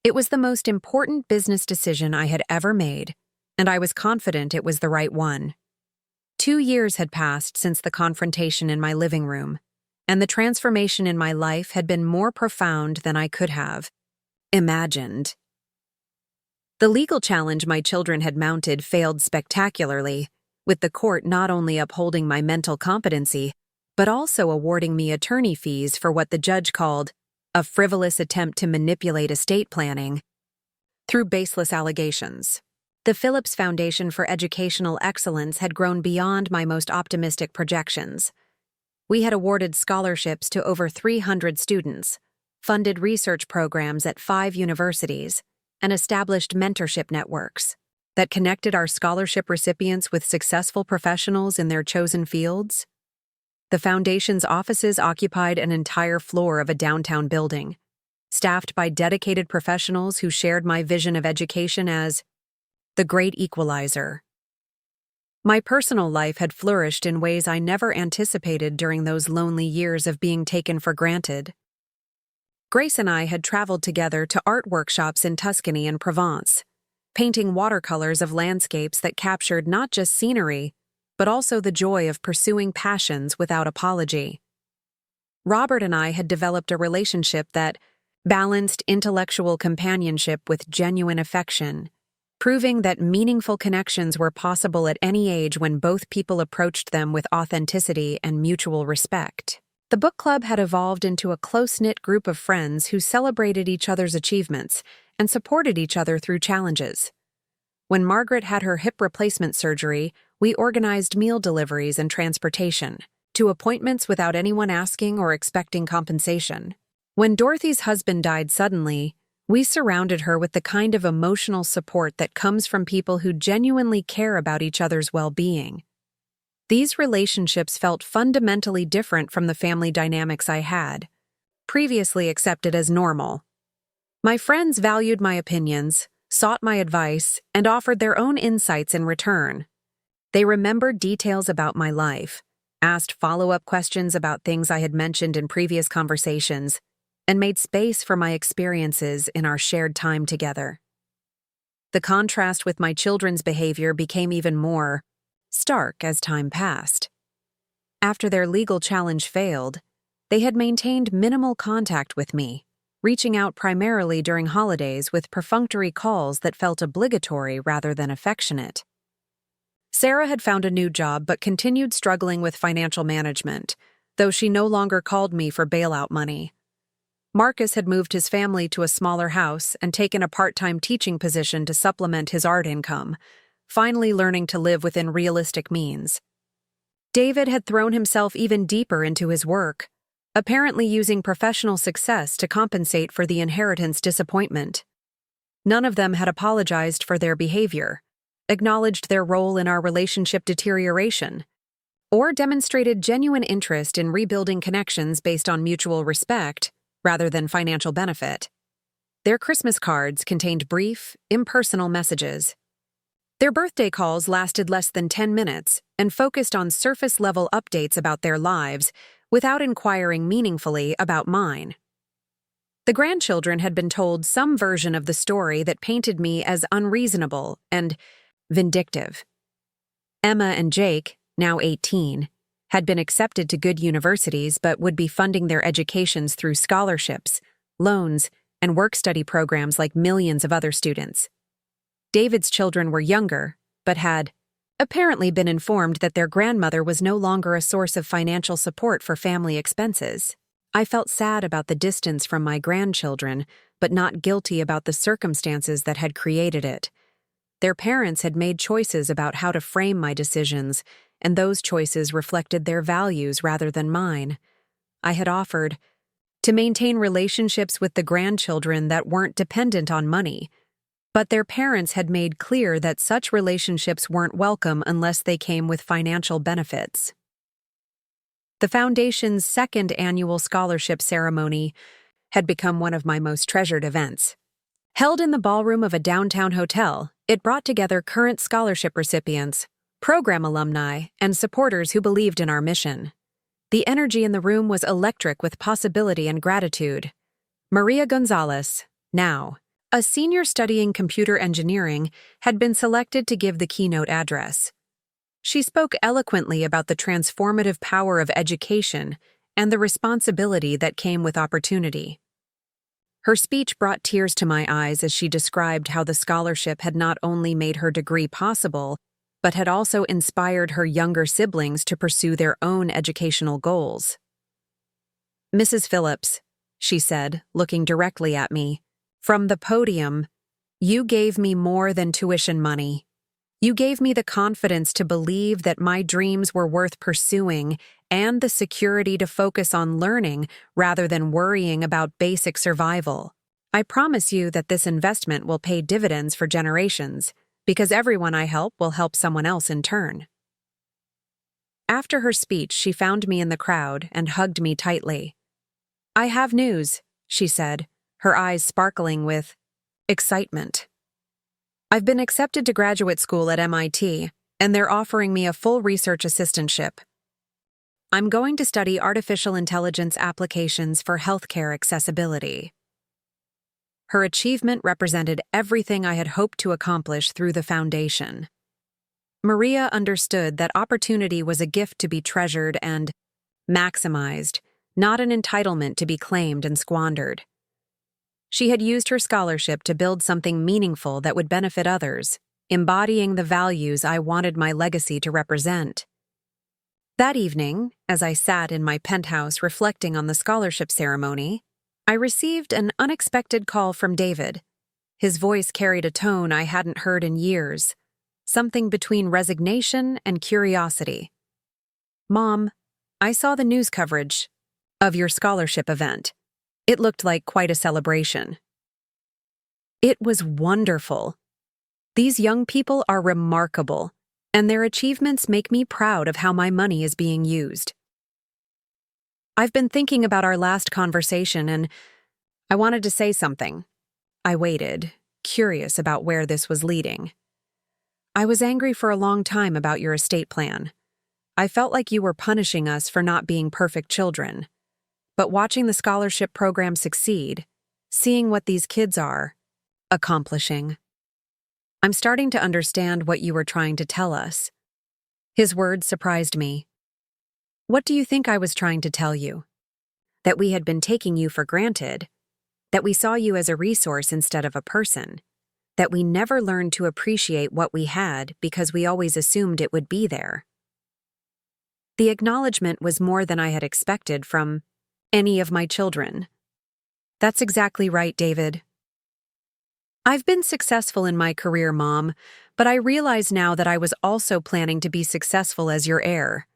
It was the most important business decision I had ever made, and I was confident it was the right one. 2 years had passed since the confrontation in my living room, and the transformation in my life had been more profound than I could have imagined. The legal challenge my children had mounted failed spectacularly, with the court not only upholding my mental competency, but also awarding me attorney fees for what the judge called a frivolous attempt to manipulate estate planning through baseless allegations. The Phillips Foundation for Educational Excellence had grown beyond my most optimistic projections. We had awarded scholarships to over 300 students, funded research programs at 5 universities, and established mentorship networks that connected our scholarship recipients with successful professionals in their chosen fields. The foundation's offices occupied an entire floor of a downtown building, staffed by dedicated professionals who shared my vision of education as the great equalizer. My personal life had flourished in ways I never anticipated during those lonely years of being taken for granted. Grace and I had traveled together to art workshops in Tuscany and Provence, painting watercolors of landscapes that captured not just scenery, but also the joy of pursuing passions without apology. Robert and I had developed a relationship that balanced intellectual companionship with genuine affection, proving that meaningful connections were possible at any age when both people approached them with authenticity and mutual respect. The book club had evolved into a close-knit group of friends who celebrated each other's achievements and supported each other through challenges. When Margaret had her hip replacement surgery, we organized meal deliveries and transportation to appointments without anyone asking or expecting compensation. When Dorothy's husband died suddenly, we surrounded her with the kind of emotional support that comes from people who genuinely care about each other's well-being. These relationships felt fundamentally different from the family dynamics I had previously accepted as normal. My friends valued my opinions, sought my advice, and offered their own insights in return. They remembered details about my life, asked follow-up questions about things I had mentioned in previous conversations, and made space for my experiences in our shared time together. The contrast with my children's behavior became even more stark as time passed. After their legal challenge failed, they had maintained minimal contact with me, reaching out primarily during holidays with perfunctory calls that felt obligatory rather than affectionate. Sarah had found a new job but continued struggling with financial management, though she no longer called me for bailout money. Marcus had moved his family to a smaller house and taken a part-time teaching position to supplement his art income, finally learning to live within realistic means. David had thrown himself even deeper into his work, apparently using professional success to compensate for the inheritance disappointment. None of them had apologized for their behavior, acknowledged their role in our relationship deterioration, or demonstrated genuine interest in rebuilding connections based on mutual respect rather than financial benefit. Their Christmas cards contained brief, impersonal messages. Their birthday calls lasted less than 10 minutes and focused on surface-level updates about their lives without inquiring meaningfully about mine. The grandchildren had been told some version of the story that painted me as unreasonable and vindictive. Emma and Jake, now 18, had been accepted to good universities but would be funding their educations through scholarships, loans, and work-study programs like millions of other students. David's children were younger, but had apparently been informed that their grandmother was no longer a source of financial support for family expenses. I felt sad about the distance from my grandchildren, but not guilty about the circumstances that had created it. Their parents had made choices about how to frame my decisions, and those choices reflected their values rather than mine. I had offered to maintain relationships with the grandchildren that weren't dependent on money, but their parents had made clear that such relationships weren't welcome unless they came with financial benefits. The Foundation's second annual scholarship ceremony had become one of my most treasured events. Held in the ballroom of a downtown hotel, it brought together current scholarship recipients, program alumni, and supporters who believed in our mission. The energy in the room was electric with possibility and gratitude. Maria Gonzalez, now a senior studying computer engineering, had been selected to give the keynote address. She spoke eloquently about the transformative power of education and the responsibility that came with opportunity. Her speech brought tears to my eyes as she described how the scholarship had not only made her degree possible, but had also inspired her younger siblings to pursue their own educational goals. "Mrs. Phillips," she said, looking directly at me, "from the podium, you gave me more than tuition money. You gave me the confidence to believe that my dreams were worth pursuing and the security to focus on learning rather than worrying about basic survival. I promise you that this investment will pay dividends for generations, because everyone I help will help someone else in turn." After her speech, she found me in the crowd and hugged me tightly. "I have news," she said, her eyes sparkling with excitement. "I've been accepted to graduate school at MIT. and they're offering me a full research assistantship. I'm going to study artificial intelligence applications for healthcare accessibility. Her achievement represented everything I had hoped to accomplish through the foundation. Maria understood that opportunity was a gift to be treasured and maximized, not an entitlement to be claimed and squandered. She had used her scholarship to build something meaningful that would benefit others, embodying the values I wanted my legacy to represent. That evening, as I sat in my penthouse reflecting on the scholarship ceremony, I received an unexpected call from David. His voice carried a tone I hadn't heard in years, something between resignation and curiosity. "Mom, I saw the news coverage of your scholarship event. It looked like quite a celebration." It was wonderful. These young people are remarkable, and their achievements make me proud of how my money is being used. I've been thinking about our last conversation, and I wanted to say something. I waited, curious about where this was leading. I was angry for a long time about your estate plan. I felt like you were punishing us for not being perfect children. But watching the scholarship program succeed, seeing what these kids are accomplishing, I'm starting to understand what you were trying to tell us. His words surprised me. What do you think I was trying to tell you? That we had been taking you for granted, that we saw you as a resource instead of a person, that we never learned to appreciate what we had because we always assumed it would be there. The acknowledgement was more than I had expected from any of my children. That's exactly right, David. I've been successful in my career, Mom, but I realize now that I was also planning to be successful as your heir.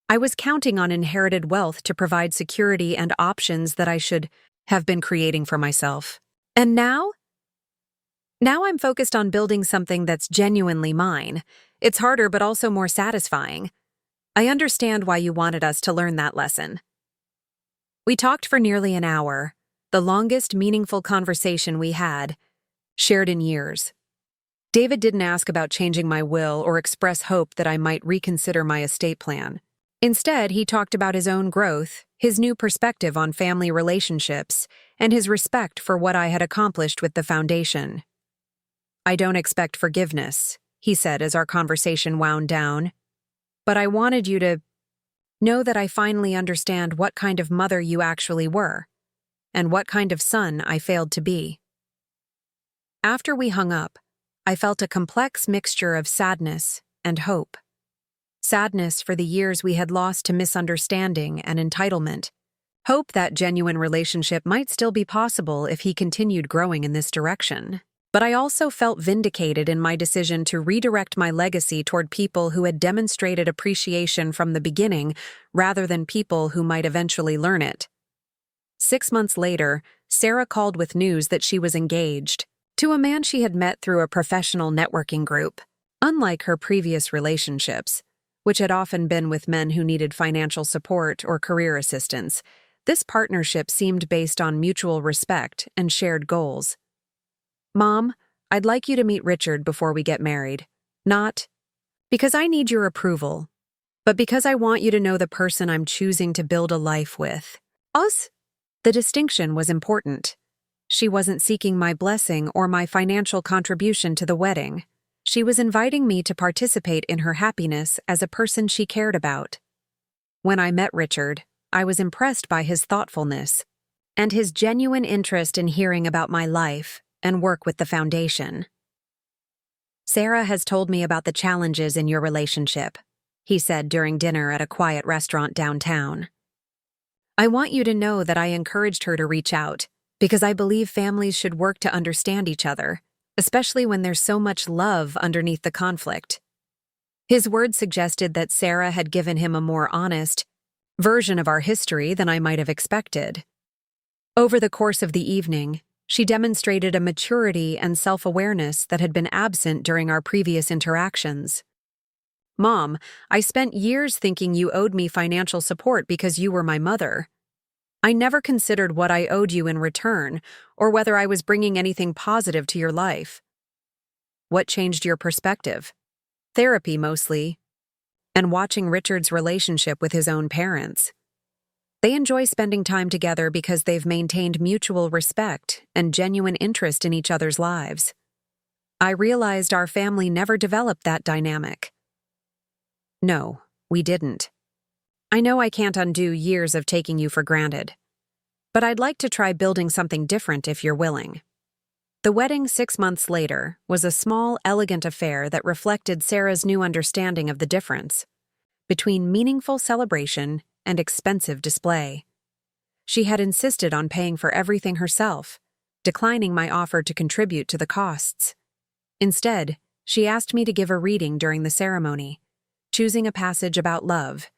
I was counting on inherited wealth to provide security and options that I should have been creating for myself. And now? Now I'm focused on building something that's genuinely mine. It's harder but also more satisfying. I understand why you wanted us to learn that lesson. We talked for nearly an hour, the longest meaningful conversation we had, shared in years. David didn't ask about changing my will or express hope that I might reconsider my estate plan. Instead, he talked about his own growth, his new perspective on family relationships, and his respect for what I had accomplished with the foundation. "I don't expect forgiveness," he said as our conversation wound down, "but I wanted you to know that I finally understand what kind of mother you actually were, and what kind of son I failed to be." After we hung up, I felt a complex mixture of sadness and hope. Sadness for the years we had lost to misunderstanding and entitlement. Hope that genuine relationship might still be possible if he continued growing in this direction. But I also felt vindicated in my decision to redirect my legacy toward people who had demonstrated appreciation from the beginning rather than people who might eventually learn it. 6 months later, Sarah called with news that she was engaged to a man she had met through a professional networking group. Unlike her previous relationships, which had often been with men who needed financial support or career assistance, this partnership seemed based on mutual respect and shared goals. "Mom, I'd like you to meet Richard before we get married. Not because I need your approval, but because I want you to know the person I'm choosing to build a life with. Us?" The distinction was important. She wasn't seeking my blessing or my financial contribution to the wedding. She was inviting me to participate in her happiness as a person she cared about. When I met Richard, I was impressed by his thoughtfulness and his genuine interest in hearing about my life and work with the foundation. "Sarah has told me about the challenges in your relationship," he said during dinner at a quiet restaurant downtown. "I want you to know that I encouraged her to reach out, because I believe families should work to understand each other, especially when there's so much love underneath the conflict." His words suggested that Sarah had given him a more honest version of our history than I might have expected. Over the course of the evening, she demonstrated a maturity and self-awareness that had been absent during our previous interactions. "Mom, I spent years thinking you owed me financial support because you were my mother. I never considered what I owed you in return, or whether I was bringing anything positive to your life." "What changed your perspective?" therapy mostly, and watching Richard's relationship with his own parents. They enjoy spending time together because they've maintained mutual respect and genuine interest in each other's lives. I realized our family never developed that dynamic. No, we didn't. I know I can't undo years of taking you for granted, but I'd like to try building something different if you're willing. The wedding 6 months later was a small, elegant affair that reflected Sarah's new understanding of the difference between meaningful celebration and expensive display. She had insisted on paying for everything herself, declining my offer to contribute to the costs. Instead, she asked me to give a reading during the ceremony, choosing a passage about love,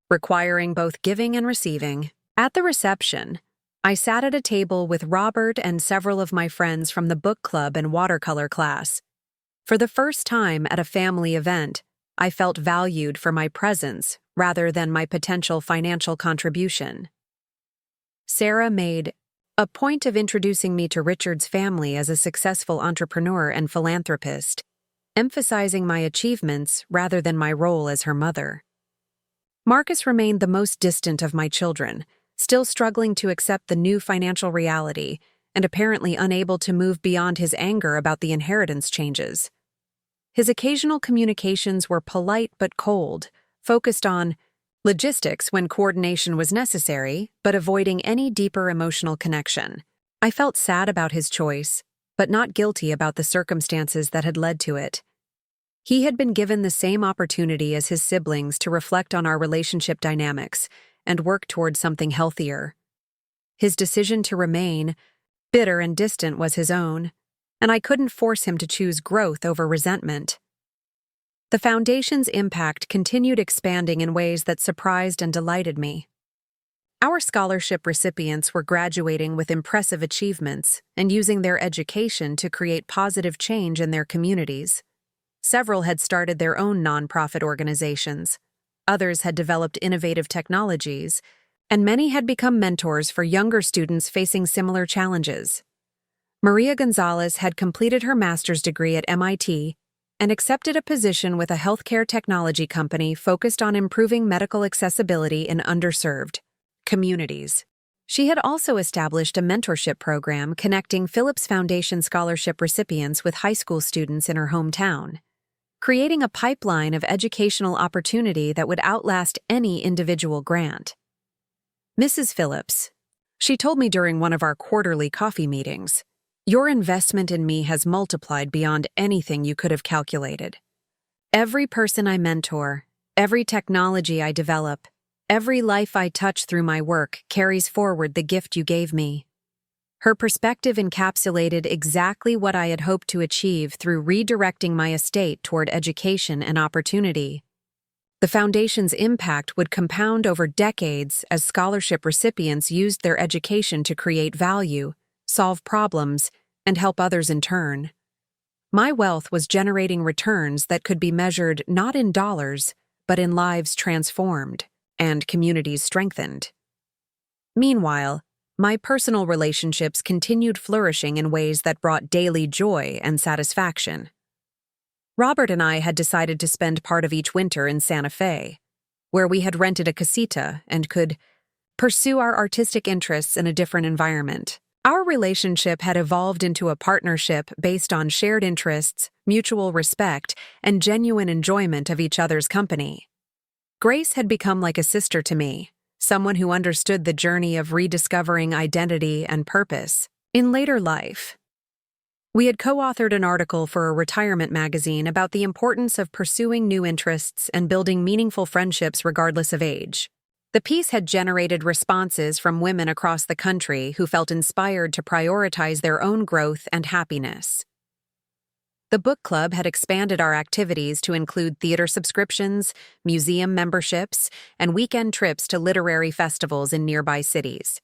requiring both giving and receiving. At the reception, I sat at a table with Robert and several of my friends from the book club and watercolor class. For the first time at a family event, I felt valued for my presence rather than my potential financial contribution. Sarah made a point of introducing me to Richard's family as a successful entrepreneur and philanthropist, emphasizing my achievements rather than my role as her mother. Marcus remained the most distant of my children, still struggling to accept the new financial reality and apparently unable to move beyond his anger about the inheritance changes. His occasional communications were polite but cold, focused on logistics when coordination was necessary, but avoiding any deeper emotional connection. I felt sad about his choice, but not guilty about the circumstances that had led to it. He had been given the same opportunity as his siblings to reflect on our relationship dynamics and work towards something healthier. His decision to remain bitter and distant was his own, and I couldn't force him to choose growth over resentment. The foundation's impact continued expanding in ways that surprised and delighted me. Our scholarship recipients were graduating with impressive achievements and using their education to create positive change in their communities. Several had started their own nonprofit organizations. Others had developed innovative technologies, and many had become mentors for younger students facing similar challenges. Maria Gonzalez had completed her master's degree at MIT and accepted a position with a healthcare technology company focused on improving medical accessibility in underserved communities. She had also established a mentorship program connecting Phillips Foundation scholarship recipients with high school students in her hometown, creating a pipeline of educational opportunity that would outlast any individual grant. Mrs. Phillips, she told me during one of our quarterly coffee meetings, "Your investment in me has multiplied beyond anything you could have calculated. Every person I mentor, every technology I develop, every life I touch through my work carries forward the gift you gave me." Her perspective encapsulated exactly what I had hoped to achieve through redirecting my estate toward education and opportunity. The foundation's impact would compound over decades as scholarship recipients used their education to create value, solve problems, and help others in turn. My wealth was generating returns that could be measured not in dollars, but in lives transformed and communities strengthened. Meanwhile, my personal relationships continued flourishing in ways that brought daily joy and satisfaction. Robert and I had decided to spend part of each winter in Santa Fe, where we had rented a casita and could pursue our artistic interests in a different environment. Our relationship had evolved into a partnership based on shared interests, mutual respect, and genuine enjoyment of each other's company. Grace had become like a sister to me, someone who understood the journey of rediscovering identity and purpose. In later life, we had co-authored an article for a retirement magazine about the importance of pursuing new interests and building meaningful friendships regardless of age. The piece had generated responses from women across the country who felt inspired to prioritize their own growth and happiness. The book club had expanded our activities to include theater subscriptions, museum memberships, and weekend trips to literary festivals in nearby cities.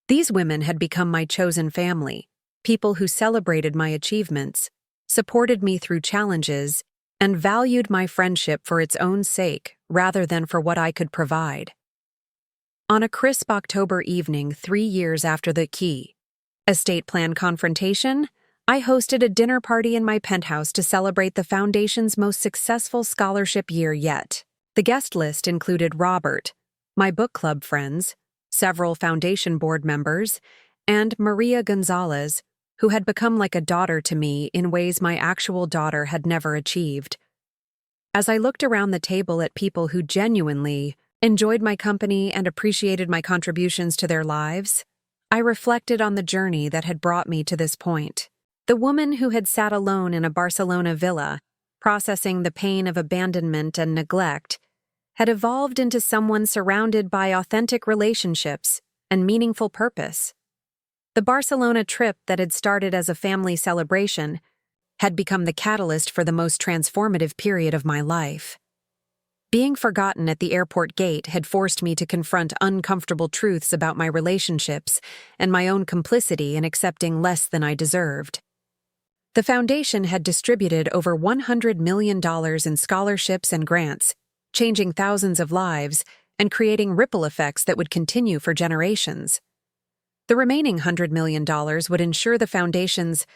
These women had become my chosen family, people who celebrated my achievements, supported me through challenges, and valued my friendship for its own sake rather than for what I could provide. On a crisp October evening 3 years after the key estate plan confrontation, I hosted a dinner party in my penthouse to celebrate the foundation's most successful scholarship year yet. The guest list included Robert, my book club friends, several foundation board members, and Maria Gonzalez, who had become like a daughter to me in ways my actual daughter had never achieved. As I looked around the table at people who genuinely enjoyed my company and appreciated my contributions to their lives, I reflected on the journey that had brought me to this point. The woman who had sat alone in a Barcelona villa, processing the pain of abandonment and neglect, had evolved into someone surrounded by authentic relationships and meaningful purpose. The Barcelona trip that had started as a family celebration had become the catalyst for the most transformative period of my life. Being forgotten at the airport gate had forced me to confront uncomfortable truths about my relationships and my own complicity in accepting less than I deserved. The foundation had distributed over $100 million in scholarships and grants, changing thousands of lives and creating ripple effects that would continue for generations. The remaining $100 million would ensure the foundation's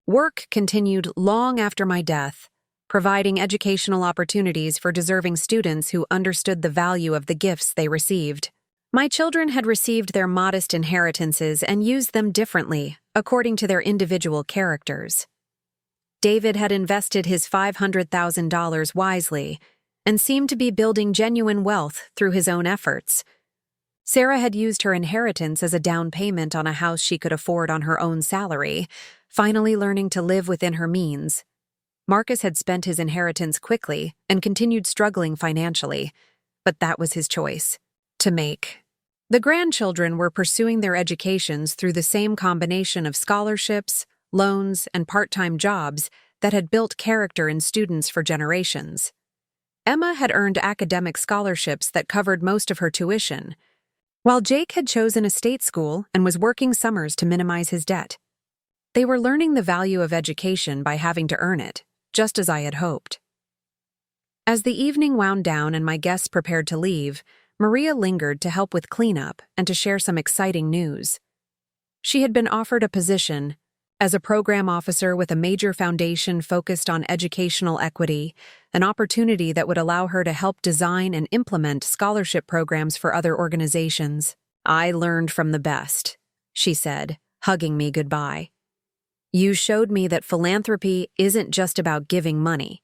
work continued long after my death, providing educational opportunities for deserving students who understood the value of the gifts they received. My children had received their modest inheritances and used them differently, according to their individual characters. David had invested his $500,000 wisely and seemed to be building genuine wealth through his own efforts. Sarah had used her inheritance as a down payment on a house she could afford on her own salary, finally learning to live within her means. Marcus had spent his inheritance quickly and continued struggling financially, but that was his choice to make. The grandchildren were pursuing their educations through the same combination of scholarships, loans, and part-time jobs that had built character in students for generations. Emma had earned academic scholarships that covered most of her tuition, while Jake had chosen a state school and was working summers to minimize his debt. They were learning the value of education by having to earn it, just as I had hoped. As the evening wound down and my guests prepared to leave, Maria lingered to help with cleanup and to share some exciting news. She had been offered a position as a program officer with a major foundation focused on educational equity, an opportunity that would allow her to help design and implement scholarship programs for other organizations. "I learned from the best," she said, hugging me goodbye. "You showed me that philanthropy isn't just about giving money.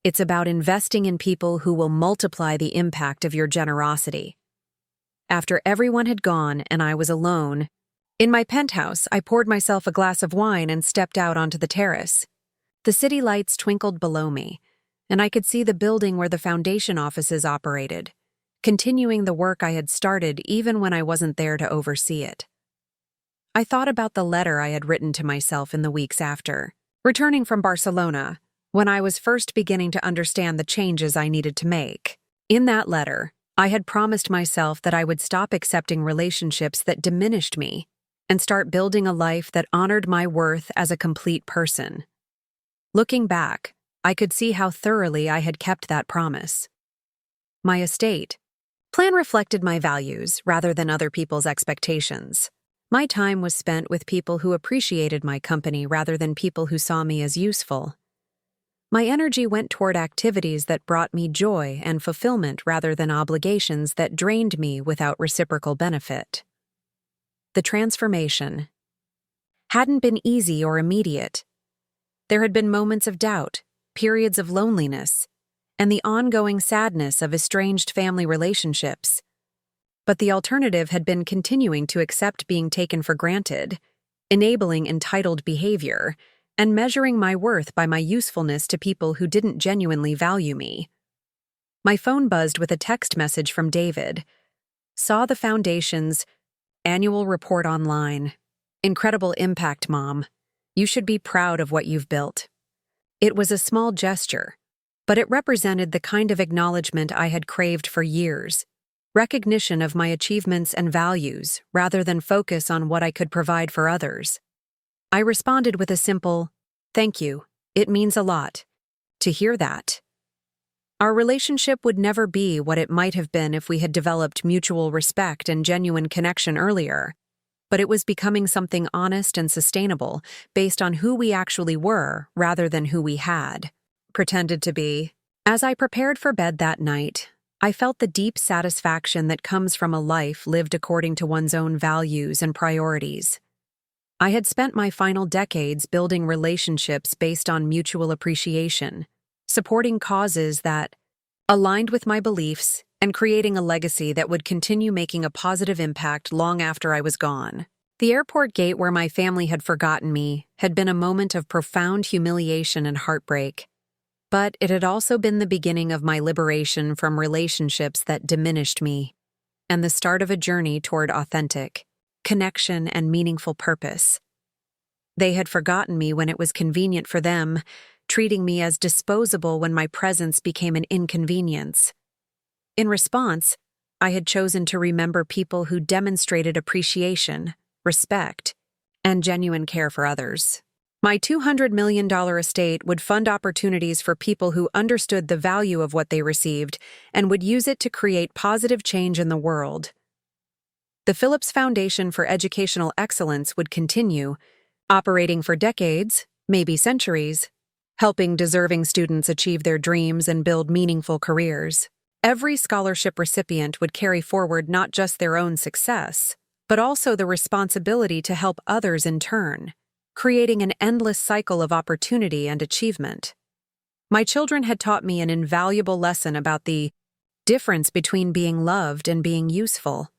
It's about investing in people who will multiply the impact of your generosity." After everyone had gone and I was alone, in my penthouse, I poured myself a glass of wine and stepped out onto the terrace. The city lights twinkled below me, and I could see the building where the foundation offices operated, continuing the work I had started even when I wasn't there to oversee it. I thought about the letter I had written to myself in the weeks after, returning from Barcelona, when I was first beginning to understand the changes I needed to make. In that letter, I had promised myself that I would stop accepting relationships that diminished me and start building a life that honored my worth as a complete person. Looking back, I could see how thoroughly I had kept that promise. My estate plan reflected my values rather than other people's expectations. My time was spent with people who appreciated my company rather than people who saw me as useful. My energy went toward activities that brought me joy and fulfillment rather than obligations that drained me without reciprocal benefit. The transformation hadn't been easy or immediate. There had been moments of doubt, periods of loneliness, and the ongoing sadness of estranged family relationships. But the alternative had been continuing to accept being taken for granted, enabling entitled behavior, and measuring my worth by my usefulness to people who didn't genuinely value me. My phone buzzed with a text message from David. "Saw the foundation's annual report online. Incredible impact, Mom. You should be proud of what you've built." It was a small gesture, but it represented the kind of acknowledgement I had craved for years, recognition of my achievements and values rather than focus on what I could provide for others. I responded with a simple, "Thank you, it means a lot to hear that." Our relationship would never be what it might have been if we had developed mutual respect and genuine connection earlier. but it was becoming something honest and sustainable based on who we actually were rather than who we had pretended to be. As I prepared for bed that night, I felt the deep satisfaction that comes from a life lived according to one's own values and priorities. I had spent my final decades building relationships based on mutual appreciation, supporting causes that aligned with my beliefs, and creating a legacy that would continue making a positive impact long after I was gone. The airport gate where my family had forgotten me had been a moment of profound humiliation and heartbreak, but it had also been the beginning of my liberation from relationships that diminished me, and the start of a journey toward authentic connection and meaningful purpose. They had forgotten me when it was convenient for them, treating me as disposable when my presence became an inconvenience. In response, I had chosen to remember people who demonstrated appreciation, respect, and genuine care for others. My $200 million estate would fund opportunities for people who understood the value of what they received and would use it to create positive change in the world. The Phillips Foundation for Educational Excellence would continue, operating for decades, maybe centuries, helping deserving students achieve their dreams and build meaningful careers. Every scholarship recipient would carry forward not just their own success, but also the responsibility to help others in turn, creating an endless cycle of opportunity and achievement. My children had taught me an invaluable lesson about the difference between being loved and being useful,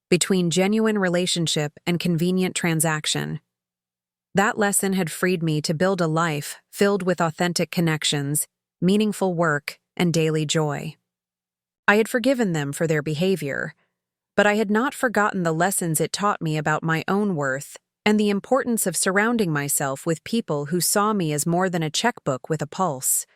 between genuine relationship and convenient transaction. That lesson had freed me to build a life filled with authentic connections, meaningful work, and daily joy. I had forgiven them for their behavior, but I had not forgotten the lessons it taught me about my own worth and the importance of surrounding myself with people who saw me as more than a checkbook with a pulse.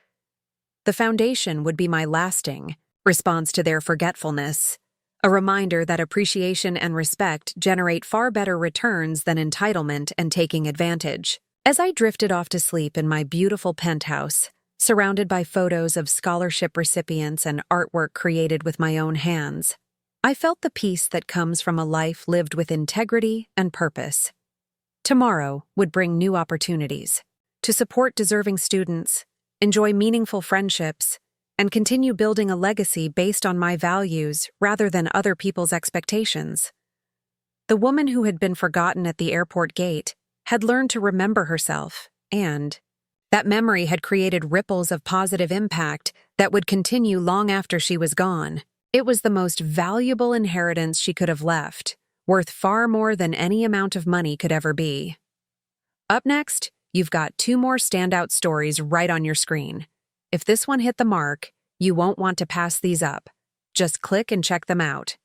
The foundation would be my lasting response to their forgetfulness, a reminder that appreciation and respect generate far better returns than entitlement and taking advantage. As I drifted off to sleep in my beautiful penthouse, surrounded by photos of scholarship recipients and artwork created with my own hands, I felt the peace that comes from a life lived with integrity and purpose. Tomorrow would bring new opportunities to support deserving students, enjoy meaningful friendships, and continue building a legacy based on my values rather than other people's expectations. The woman who had been forgotten at the airport gate had learned to remember herself, and that memory had created ripples of positive impact that would continue long after she was gone. It was the most valuable inheritance she could have left, worth far more than any amount of money could ever be. Up next, you've got 2 more standout stories right on your screen. If this one hit the mark, you won't want to pass these up. Just click and check them out.